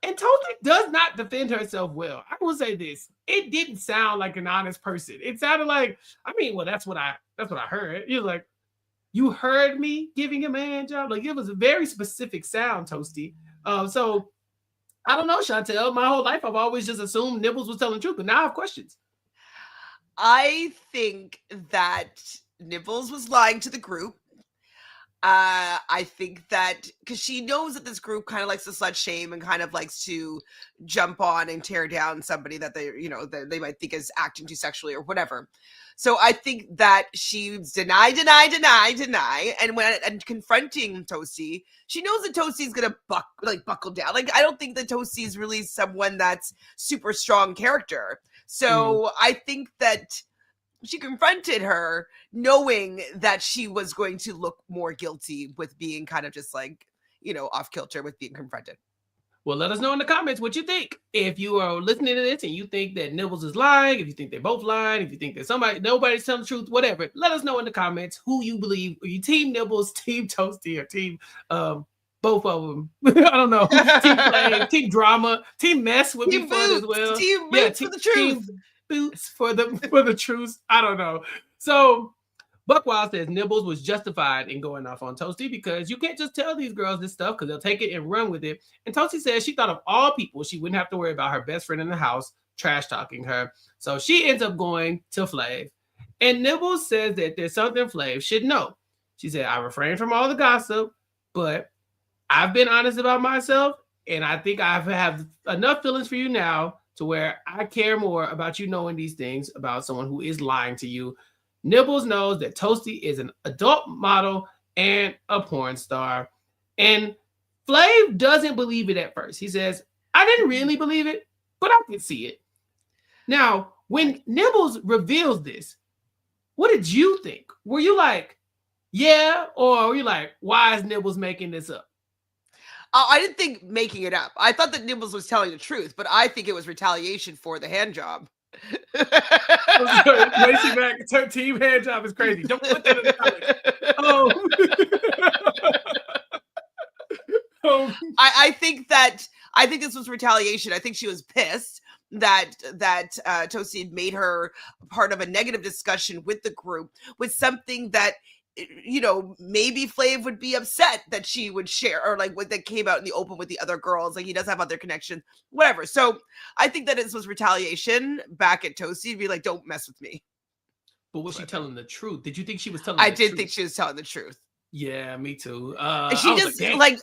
And Toasty does not defend herself well. I will say this. It didn't sound like an honest person. It sounded like, that's what I heard. You're like, you heard me giving him a hand job? Like, it was a very specific sound, Toasty. So I don't know, Chantele. My whole life, I've always just assumed Nibbles was telling the truth, but now I have questions. I think that Nibbles was lying to the group. I think that because she knows that this group kind of likes to slut shame and kind of likes to jump on and tear down somebody that they might think is acting too sexually or whatever. So I think that she's deny, and confronting Toasty, she knows that Toasty's gonna buckle down. Like, I don't think that Toasty is really someone that's super strong character. So I think that she confronted her knowing that she was going to look more guilty with being kind of just like, off kilter with being confronted. Well, let us know in the comments what you think. If you are listening to this and you think that Nibbles is lying, if you think they're both lying, if you think that nobody's telling the truth, whatever, let us know in the comments who you believe. Are you team Nibbles, team Toasty, or team both of them? I don't know. Team Play, team Drama, team Mess would be fun as well. Team Boots for the truth. Boots for the truth. I don't know. So Buckwild says Nibbles was justified in going off on Toasty because you can't just tell these girls this stuff because they'll take it and run with it. And Toasty says she thought of all people, she wouldn't have to worry about her best friend in the house trash talking her. So she ends up going to Flav. And Nibbles says that there's something Flav should know. She said, I refrain from all the gossip, but I've been honest about myself. And I think I have enough feelings for you now to where I care more about you knowing these things about someone who is lying to you. Nibbles knows that Toasty is an adult model and a porn star. And Flav doesn't believe it at first. He says, I didn't really believe it, but I could see it. Now, when Nibbles reveals this, what did you think? Were you like, yeah? Or were you like, why is Nibbles making this up? I didn't think making it up. I thought that Nibbles was telling the truth, but I think it was retaliation for the hand job. Racing back, team hand job is crazy. Don't put that in the comments. I think this was retaliation. I think she was pissed that Toasty had made her part of a negative discussion with the group with something that, maybe Flav would be upset that she would share, or like what that came out in the open with the other girls. Like, he does have other connections, whatever. So I think that this was retaliation back at Toasty to be like, don't mess with me. But was she telling the truth? Did you think she was telling I the did truth? think she was telling the truth. Yeah, me too. And she I was just "Damn." like,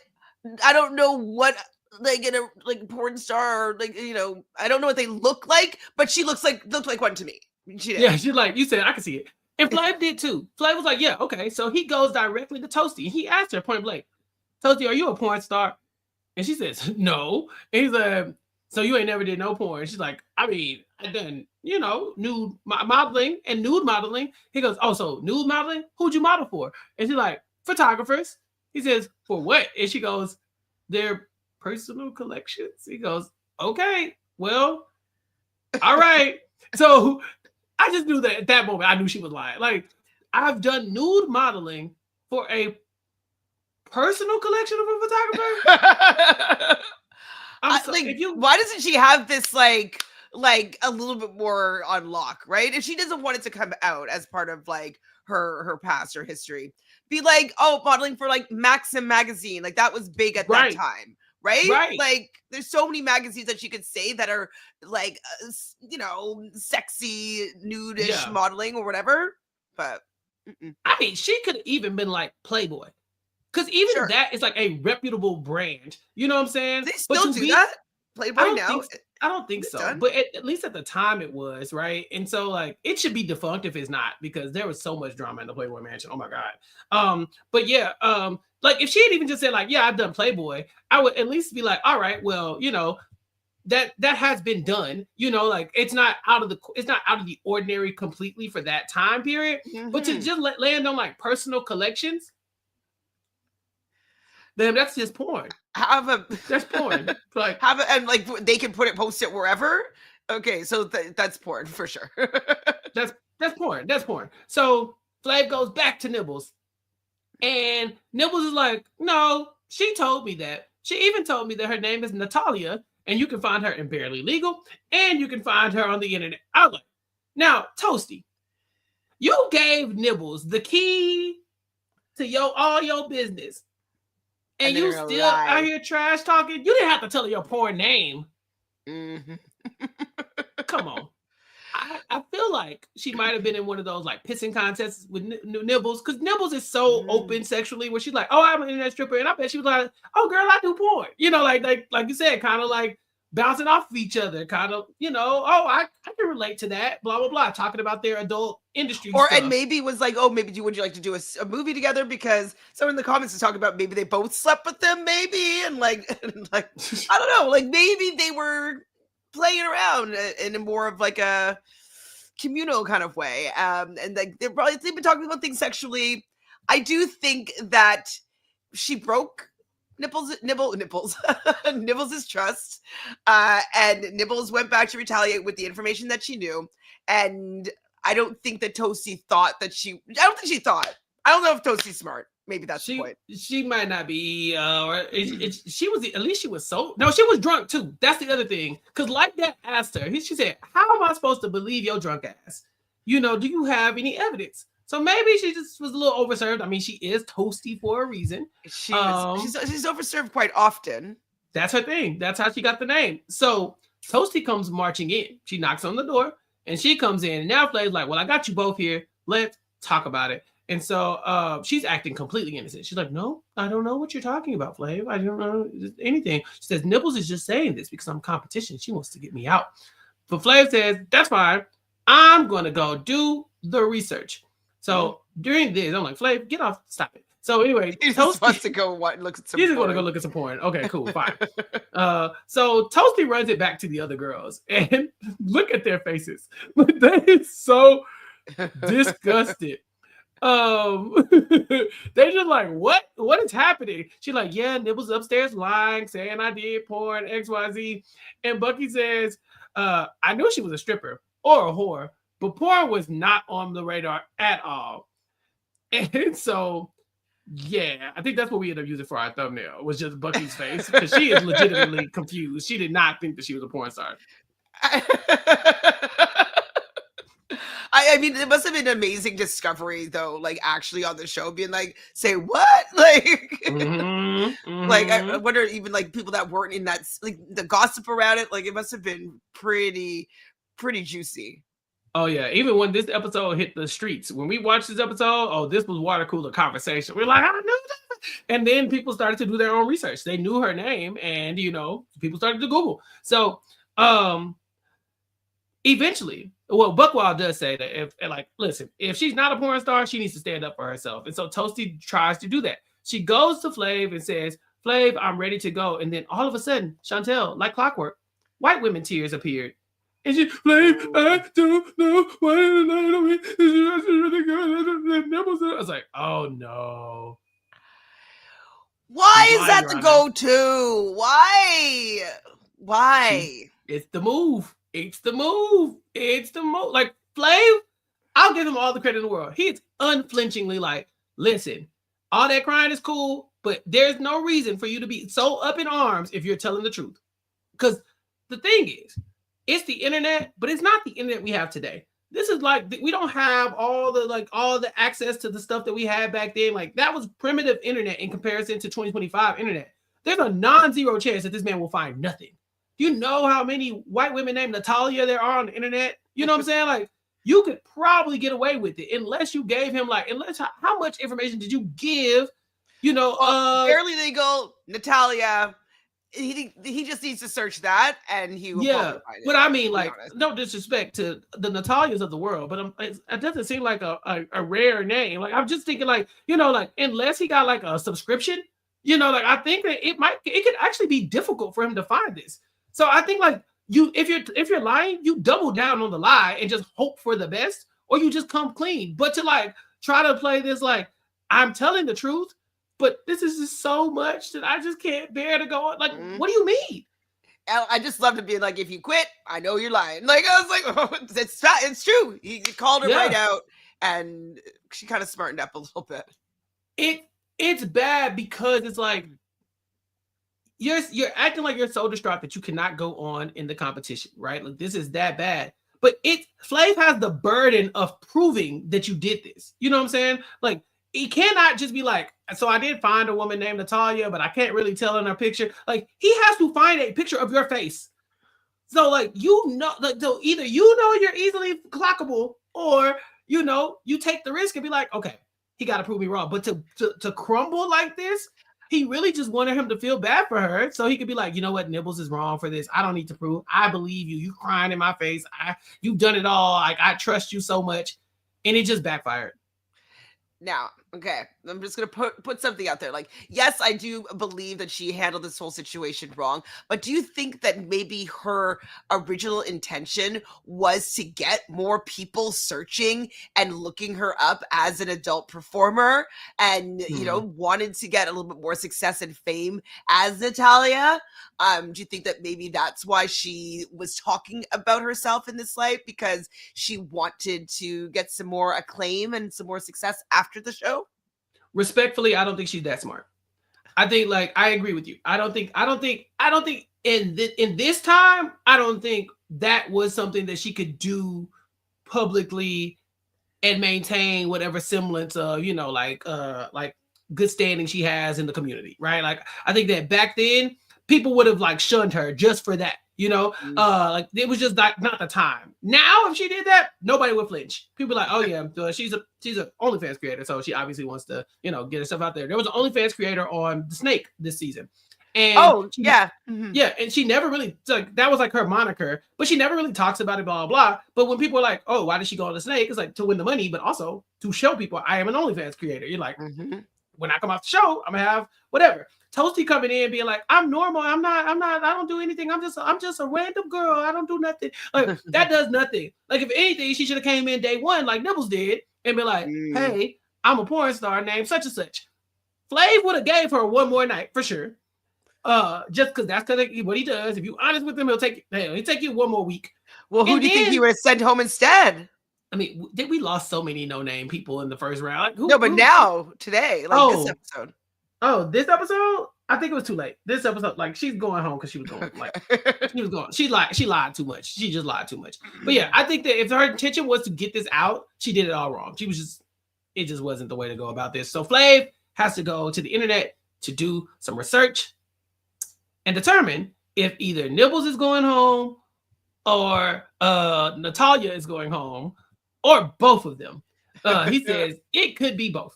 I don't know what like in a like porn star or like I don't know what they look like, but she looked like one to me. She did. Yeah, she's like, you said I can see it. And Flav did too. Flav was like, yeah, okay. So he goes directly to Toasty. And he asked her point blank, Toasty, are you a porn star? And she says, no. And he's like, so you ain't never did no porn. And she's like, I mean, I done, nude modeling and nude modeling. He goes, oh, so nude modeling? Who'd you model for? And she's like, photographers. He says, for what? And she goes, their personal collections. He goes, okay, well, all right. So I just knew that at that moment, I knew she was lying. Like, I've done nude modeling for a personal collection of a photographer. Why doesn't she have this like a little bit more on lock, right? If she doesn't want it to come out as part of like her past or history, be like, oh, modeling for like Maxim magazine, like that was big at that time. Right? Like there's so many magazines that she could say that are like sexy nudish modeling or whatever, but I mean, she could have even been like Playboy, because even that is like a reputable brand, you know what I'm saying? They still do that Playboy now. I don't think so, but at least at the time it was, right? And so like it should be defunct if it's not, because there was so much drama in the Playboy Mansion. Oh my god. But yeah, like if she had even just said like, yeah, I've done Playboy, I would at least be like, all right, well, that has been done, like it's not out of the ordinary completely for that time period. But to just land on like personal collections, then that's just porn. That's porn. Like and like they can post it wherever. Okay, so that's porn for sure. that's porn. That's porn. So Flav goes back to Nibbles, and Nibbles is like, no, she told me that. She even told me that her name is Natalia, and you can find her in Barely Legal, and you can find her on the internet. I was like, now, Toasty, you gave Nibbles the key to all your business. And you still out here trash talking? You didn't have to tell her your porn name. Come on. I feel like she might have been in one of those like pissing contests with Nibbles, because Nibbles is so open sexually, where she's like, oh, I'm an internet stripper. And I bet she was like, oh, girl, I do porn. Like you said, kind of like bouncing off of each other, kind of, oh, I can relate to that, blah, blah, blah, talking about their adult industry stuff. And maybe was like, oh, maybe would you like to do a movie together? Because someone in the comments is talking about maybe they both slept with them, maybe, and like I don't know, like maybe they were playing around in a more of like a communal kind of way, and like they've been talking about things sexually. I do think that she broke Nibbles' trust, and Nibbles went back to retaliate with the information that she knew. And I don't think that Toasty thought that I don't think she thought. I don't know if Toasty's smart. Maybe that's the point. She might not be, she was, at least she was no, she was drunk too. That's the other thing. Because like that asked her, she said, how am I supposed to believe your drunk ass? Do you have any evidence? So maybe she just was a little overserved. I mean, she is Toasty for a reason. She's overserved quite often. That's her thing. That's how she got the name. So Toasty comes marching in. She knocks on the door and she comes in. And now Flav's like, well, I got you both here. Let's talk about it. And so she's acting completely innocent. She's like, no, I don't know what you're talking about, Flav. I don't know anything. She says, Nibbles is just saying this because I'm competition. She wants to get me out. But Flav says, that's fine. I'm going to go do the research. So during this, I'm like, Flav, get off. Stop it. So anyway, he just wants to go look at some porn. He just want to go look at some porn. Okay, cool, fine. So Toasty runs it back to the other girls. And look at their faces. They is so disgusted. They're just like, what is happening? She's like, yeah, Nibbles upstairs lying, saying I did porn, XYZ. And Bucky says, I knew she was a stripper or a whore, but porn was not on the radar at all. And so yeah, I think that's what we ended up using for our thumbnail, was just Bucky's face, because she is legitimately confused. She did not think that she was a porn star. I mean, it must have been an amazing discovery, though, like actually on the show, being like, say what? Like, like I wonder, even like people that weren't in that, like the gossip around it, like it must have been pretty juicy. Oh yeah, even when this episode hit the streets, when we watched this episode, oh, this was water cooler conversation. We're like, I knew that. And then people started to do their own research. They knew her name, and people started to Google. So eventually, well, Buckwild does say that listen, if she's not a porn star, she needs to stand up for herself. And so Toasty tries to do that. She goes to Flav and says, Flav, I'm ready to go. And then all of a sudden, Chantele, like clockwork, white women tears appeared. And she, Flav, I don't know why I don't mean really good. I was like, oh no. Why is that the go-to? Why? It's the move. It's the move. It's the move. Like Flav, I'll give him all the credit in the world. He's unflinchingly like, listen, all that crying is cool, but there's no reason for you to be so up in arms if you're telling the truth. Because the thing is, it's the internet, but it's not the internet we have today. This is like, we don't have all the access to the stuff that we had back then. Like that was primitive internet in comparison to 2025 internet. There's a non-zero chance that this man will find nothing. You know how many white women named Natalia there are on the internet? You know what I'm saying? Like you could probably get away with it unless you gave him how much information did you give? Barely legal, Natalia. He just needs to search that and he will probably find it. But I mean, like, no disrespect to the Natalias of the world, but it doesn't seem like a rare name. Like, I'm just thinking, like, unless he got like a subscription, I think that it could actually be difficult for him to find this. So I think like if you're lying, you double down on the lie and just hope for the best, or you just come clean. But to like try to play this like I'm telling the truth, but this is just so much that I just can't bear to go on. Like, what do you mean? I just love to be like, if you quit, I know you're lying. Like, I was like, oh, it's true. He called her right out, and she kind of smartened up a little bit. It's bad because it's like you're acting like you're so distraught that you cannot go on in the competition, right? Like, this is that bad. But Flav has the burden of proving that you did this. You know what I'm saying? Like, he cannot just be like, so I did find a woman named Natalia, but I can't really tell in her picture. Like, he has to find a picture of your face. So, like, so either you're easily clockable, or, you take the risk and be like, okay, he got to prove me wrong. But to crumble like this, he really just wanted him to feel bad for her. So he could be like, you know what, Nibbles is wrong for this. I don't need to prove. I believe you. You crying in my face. You've done it all. Like, I trust you so much. And it just backfired. Now, okay, I'm just going to put something out there. Like, yes, I do believe that she handled this whole situation wrong, but do you think that maybe her original intention was to get more people searching and looking her up as an adult performer and, wanted to get a little bit more success and fame as Natalia? Do you think that maybe that's why she was talking about herself in this light, because she wanted to get some more acclaim and some more success after the show? Respectfully, I don't think she's that smart. I think, like, I agree with you. I don't think in this time, I don't think that was something that she could do publicly and maintain whatever semblance of, like good standing she has in the community, right? Like, I think that back then people would have like shunned her just for that, like it was just not the time. Now, if she did that, nobody would flinch. People are like, oh yeah, she's a OnlyFans creator, so she obviously wants to, get herself out there. There was an OnlyFans creator on The Snake this season. And yeah, and she never really, like, that was like her moniker, but she never really talks about it, blah, blah, blah. But when people are like, oh, why did she go on The Snake? It's like to win the money, but also to show people I am an OnlyFans creator. You're like, when I come off the show, I'm gonna have whatever. Toasty coming in being like, I'm normal. I'm not, I don't do anything. I'm just a random girl. I don't do nothing. Like, that does nothing. Like, if anything, she should have came in day one like Nibbles did and be like, hey, I'm a porn star named such and such. Flav would have gave her one more night for sure. Just because that's what he does. If you're honest with him, he'll take you one more week. Well, who do you think he would have sent home instead? I mean, we lost so many no-name people in the first round. Like, now, today, like this episode. Oh, this episode? I think it was too late. This episode, like, she's going home because she was going, like, she was going. She lied too much. She just lied too much. But yeah, I think that if her intention was to get this out, she did it all wrong. It just wasn't the way to go about this. So Flav has to go to the internet to do some research and determine if either Nibbles is going home or Natalia is going home, or both of them. He says it could be both.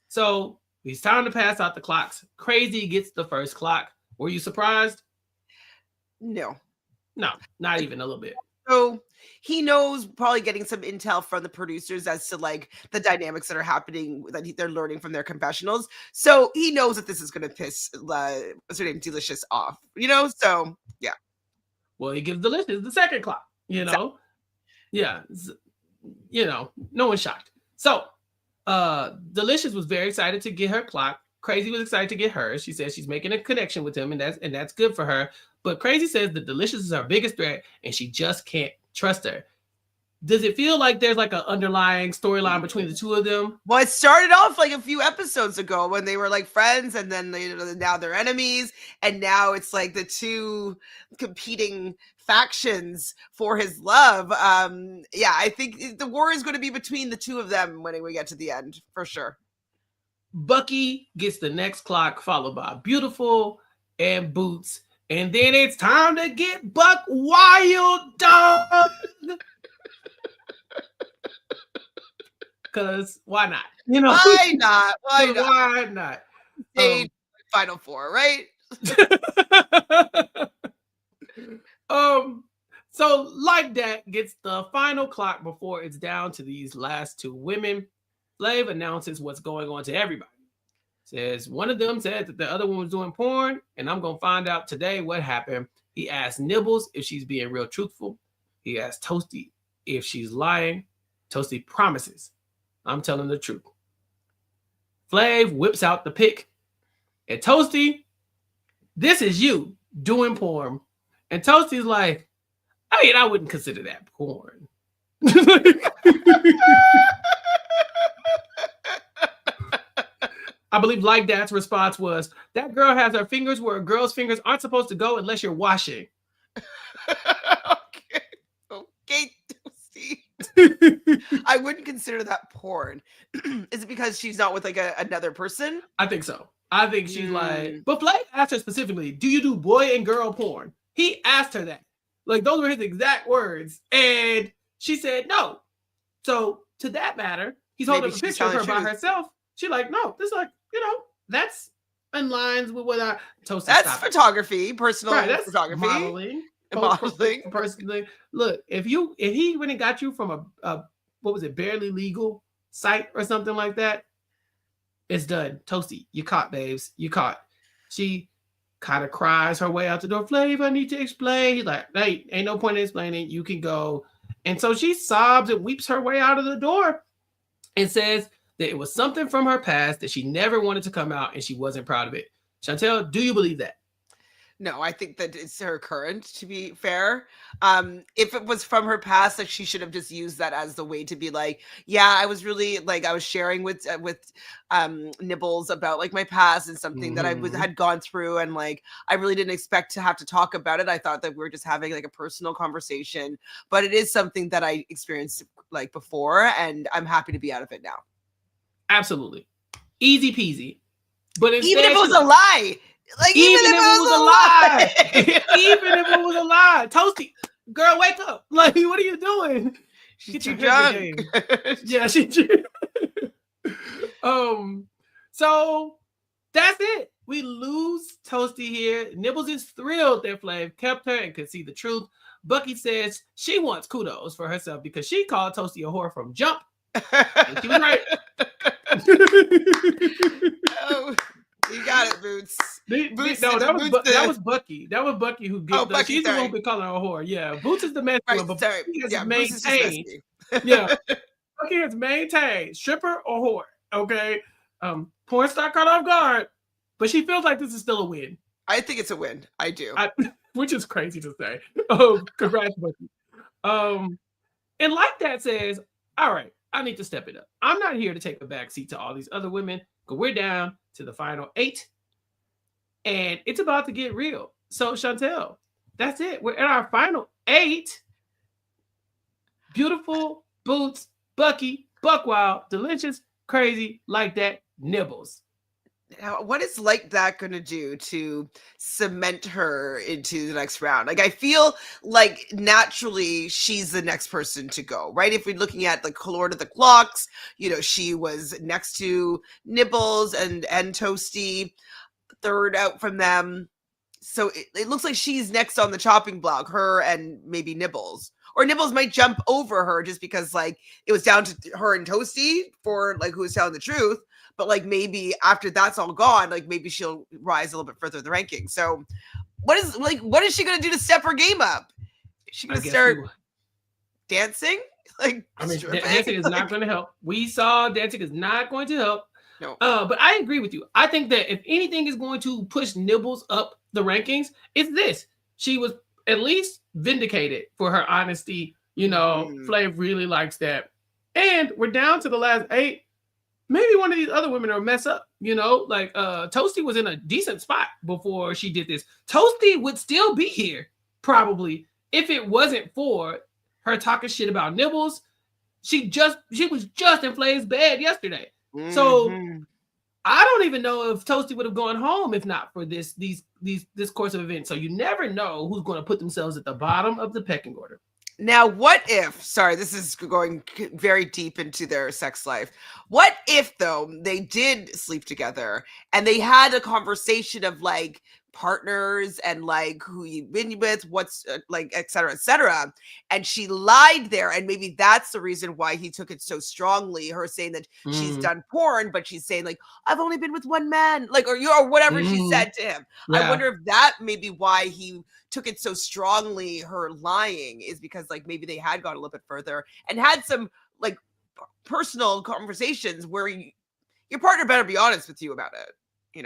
So it's time to pass out the clocks. Crazy gets the first clock. Were you surprised? No. No, not even a little bit. So he knows, probably getting some intel from the producers as to like the dynamics that are happening that they're learning from their confessionals. So he knows that this is going to piss what's her name, Delicious off, So yeah. Well, he gives Delicious the second clock, Yeah, no one's shocked. So Delicious was very excited to get her clock. Crazy was excited to get hers. She says she's making a connection with him, and that's good for her. But Crazy says that Delicious is her biggest threat, and she just can't trust her. Does it feel like there's like an underlying storyline between the two of them? Well, it started off like a few episodes ago when they were like friends, and then now they're enemies, and now it's like the two competing factions for his love. Yeah, I think the war is going to be between the two of them when we get to the end, for sure. Bucky gets the next clock, followed by Beautiful and Boots. And then it's time to get Buck Wild, dog. Because why not? Why not? Why not? Final four, right? So like that gets the final clock before it's down to these last two women. Flav announces what's going on to everybody. Says one of them said that the other one was doing porn, and I'm going to find out today what happened. He asked Nibbles if she's being real truthful. He asked Toasty if she's lying. Toasty promises, I'm telling the truth. Flav whips out the pic. And Toasty, this is you doing porn. And Toasty's like, I wouldn't consider that porn. I believe Like Dad's response was, that girl has her fingers where a girl's fingers aren't supposed to go unless you're washing. Okay, Toasty. I wouldn't consider that porn. Is it because she's not with like another person? I think so. I think she's like, but Flav asked her specifically, do you do boy and girl porn? He asked her that. Like, those were his exact words. And she said no. So to that matter, he's holding a picture of her by herself. She's like, no, this is like, that's in lines with what I Toasty. That's photography, personal photography. Modeling. Personally. Look, if he went and got you from a what was it, barely legal site or something like that, it's done. Toasty, you caught, babes. You caught. She kind of cries her way out the door. Flav, I need to explain. He's like, hey, ain't no point in explaining. You can go. And so she sobs and weeps her way out of the door and says that it was something from her past that she never wanted to come out and she wasn't proud of it. Chantel, do you believe that? No, I think that it's her current, to be fair. If it was from her past, like, she should have just used that as the way to be like, yeah, I was really like, I was sharing with Nibbles about like my past and something that I had gone through, and like I really didn't expect to have to talk about it. I thought that we were just having like a personal conversation, but it is something that I experienced like before, and I'm happy to be out of it now. Absolutely, easy peasy. But even if it was a lie. Like, even if it was a lie. Even if it was a lie. Toasty, girl, wake up. Like, what are you doing? She's too young. Yeah, she's so that's it. We lose Toasty here. Nibbles is thrilled that Flav kept her and could see the truth. Bucky says she wants kudos for herself because she called Toasty a whore from jump. And she was right. Oh. You got it, Boots. That was Bucky. That was Bucky who gets Bucky, she's the one who been calling her a whore. Yeah, Boots is the messy one, but Bucky has maintained. Yeah, Bucky has maintained stripper or whore. Okay, porn star caught off guard, but she feels like this is still a win. I think it's a win. I do, which is crazy to say. Oh, congrats, Bucky. And Like That says, all right, I need to step it up. I'm not here to take a back seat to all these other women, because we're down to the final 8, and it's about to get real. So Chantel, that's it. We're at our final 8. Beautiful, Boots, Bucky, Buckwild, Delicious, Crazy, Like That, Nibbles. Now, what is like that going to do to cement her into the next round? Like, I feel like naturally she's the next person to go, right? If we're looking at the Lord of the Clocks, she was next to Nibbles and Toasty, third out from them. So it looks like she's next on the chopping block, her and maybe Nibbles. Or Nibbles might jump over her just because, like, it was down to her and Toasty for, like, who's telling the truth. But, like, maybe after that's all gone, like, maybe she'll rise a little bit further in the ranking. So what is she going to do to step her game up? Is she going to start dancing? Like, I mean, dancing is not going to help. We saw dancing is not going to help. No. But I agree with you. I think that if anything is going to push Nibbles up the rankings, it's this. She was at least vindicated for her honesty. Flav really likes that. And we're down to the last 8. Maybe one of these other women are mess up, like Toasty was in a decent spot before she did this. Toasty would still be here probably if it wasn't for her talking shit about Nibbles. She was just in Flav's bed yesterday. So I don't even know if Toasty would have gone home if not for this course of events. So you never know who's going to put themselves at the bottom of the pecking order. Now, what if, sorry, this is going very deep into their sex life. What if, though, they did sleep together and they had a conversation of, like, partners and, like, who you've been with, what's, like, et cetera, and she lied there, and maybe that's the reason why he took it so strongly, her saying that she's done porn, but she's saying, like, I've only been with one man, like, or whatever she said to him. Yeah. I wonder if that may be why he took it so strongly, her lying, is because, like, maybe they had gone a little bit further and had some, like, personal conversations where your partner better be honest with you about it.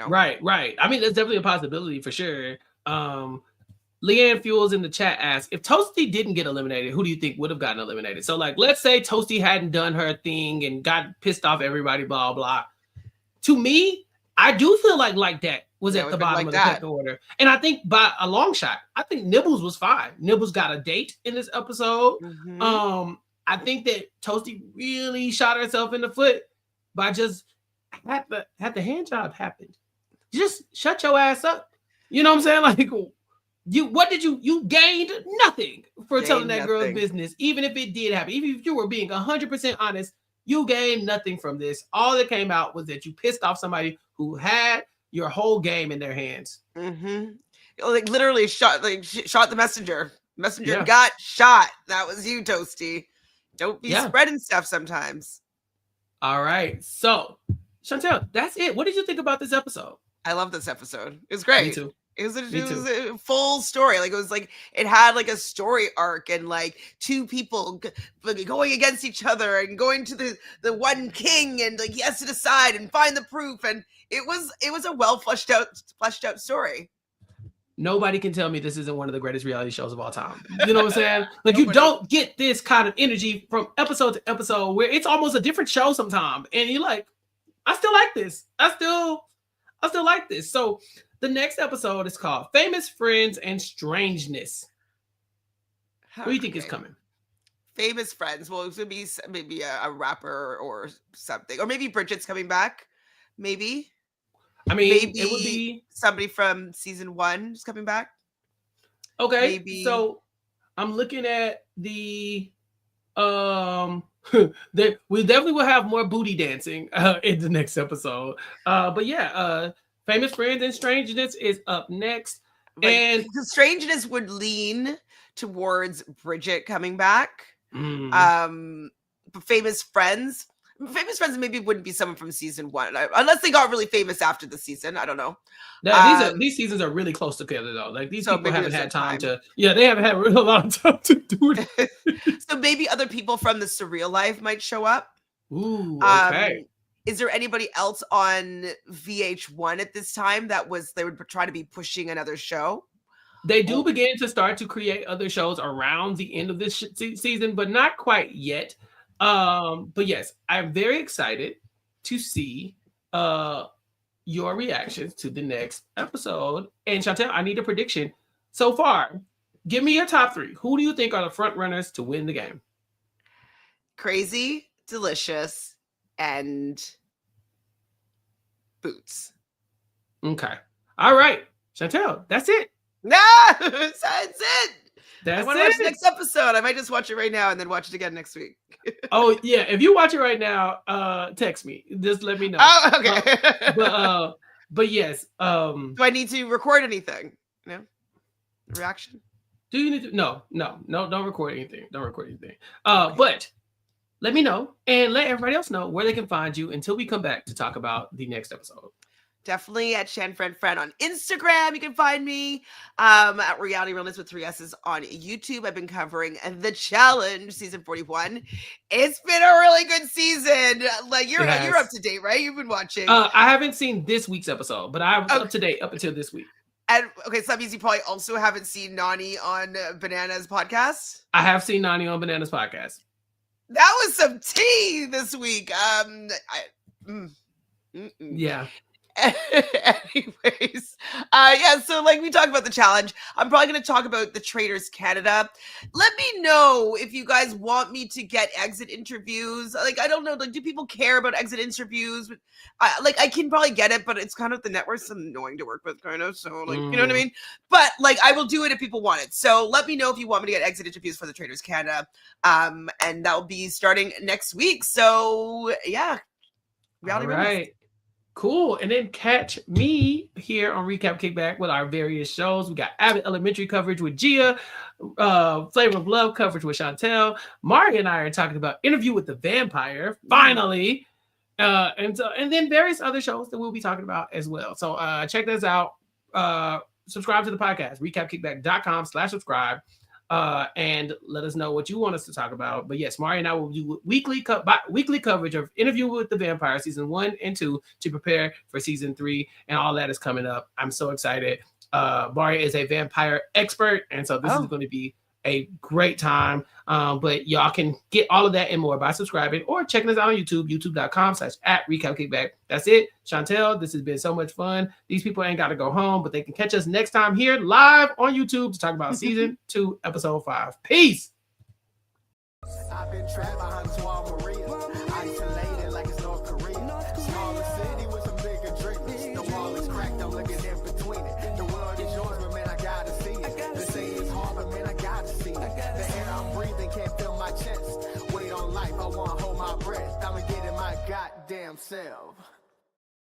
Right. I mean, there's definitely a possibility for sure. Leanne Fuels in the chat asks, if Toasty didn't get eliminated, who do you think would have gotten eliminated? So, like, let's say Toasty hadn't done her thing and got pissed off everybody, blah, blah. To me, I do feel like that was at the bottom of the pecking order. And I think by a long shot, I think Nibbles was fine. Nibbles got a date in this episode. I think that Toasty really shot herself in the foot by just had the hand job happened. Just shut your ass up. You know what I'm saying? Like, you gained nothing for telling that girl's business, even if it did happen. Even if you were being 100% honest, you gained nothing from this. All that came out was that you pissed off somebody who had your whole game in their hands. Like, literally shot the messenger. Messenger got shot. That was you, Toasty. Don't be spreading stuff sometimes. All right. So, Chantele, that's it. What did you think about this episode? I love this episode. It was great. Me too. It was a full story. Like, it had like a story arc and like two people going against each other and going to the one king and like he has to decide and find the proof. And it was a well fleshed out story. Nobody can tell me this isn't one of the greatest reality shows of all time. You know what I'm saying? Like, you don't get this kind of energy from episode to episode where it's almost a different show sometimes. And you're like, I still like this. I still like this. So the next episode is called Famous Friends and Strangeness. What do you think is coming? Famous Friends. Well, it's going to be maybe a rapper or something. Or maybe Bridget's coming back. Maybe. I mean, maybe it would be somebody from season 1 is coming back. Okay. Maybe. So I'm looking at the we definitely will have more booty dancing in the next episode. But yeah, Famous Friends and Strangeness is up next. Like, and the Strangeness would lean towards Bridget coming back. But Famous Friends maybe wouldn't be someone from season 1, unless they got really famous after the season. I don't know. These seasons are really close together though. Like, these people haven't had time to. Yeah, they haven't had a lot of time to do it. So maybe other people from the Surreal Life might show up. Ooh, okay. Is there anybody else on VH1 at this time they would try to be pushing another show? They do begin to start to create other shows around the end of this season, but not quite yet. But yes, I'm very excited to see your reactions to the next episode. And Chantele, I need a prediction. So far, give me your top 3. Who do you think are the front runners to win the game? Crazy, Delicious, and Boots. Okay. All right. Chantele, that's it. Nah, that's it. That's I want to watch the it. next episode. I might just watch it right now and then watch it again next week. Oh, yeah. If you watch it right now, text me. Just let me know. Oh, okay. But yes. Do I need to record anything? No? Reaction? Do you need to? No, don't record anything. Don't record anything. But let me know and let everybody else know where they can find you until we come back to talk about the next episode. Definitely at ShanFriendFriend on Instagram. You can find me at Reality Realness with 3 S's on YouTube. I've been covering The Challenge season 41. It's been a really good season. Like you're up to date, right? You've been watching. I haven't seen this week's episode, but I'm up to date up until this week. And okay, so that means you probably also haven't seen Nani on Banana's podcast. I have seen Nani on Banana's podcast. That was some tea this week. Yeah. Anyways, yeah, so like we talked about the challenge. I'm probably going to talk about the Traitors Canada. Let me know if you guys want me to get exit interviews. Like, I don't know, like, do people care about exit interviews? I can probably get it, but it's kind of the network's annoying to work with, kind of. So, like, you know what I mean? But like, I will do it if people want it. So let me know if you want me to get exit interviews for the Traitors Canada. And that will be starting next week. So yeah, Reality Right. Cool. And then catch me here on Recap Kickback with our various shows. We got Abbott Elementary coverage with Gia, Flavor of Love coverage with Chantele. Mari and I are talking about Interview with the Vampire, finally. And then various other shows that we'll be talking about as well. So check this out. Subscribe to the podcast, recapkickback.com/subscribe. And let us know what you want us to talk about. But yes, Mari and I will do weekly coverage of Interview with the Vampire season 1 and 2 to prepare for season 3, and all that is coming up. I'm so excited. Mari is a vampire expert, and so this is going to be a great time. But y'all can get all of that and more by subscribing or checking us out on YouTube, youtube.com/@recapkickback. That's it. Chantele, this has been so much fun. These people ain't got to go home, but they can catch us next time here live on YouTube to talk about season 2, episode 5. Peace. I've been trapped behind Suave Maria, isolated like it's North Korea. Smaller city with some bigger dreams. The wall is cracked, I'm looking in between it. The world is yours, but man, I gotta see it. They say it's hard, but man, I gotta see it. The air I'm breathing can't feel my chest. Wait on life, I wanna hold my breath. I'ma get in my goddamn self.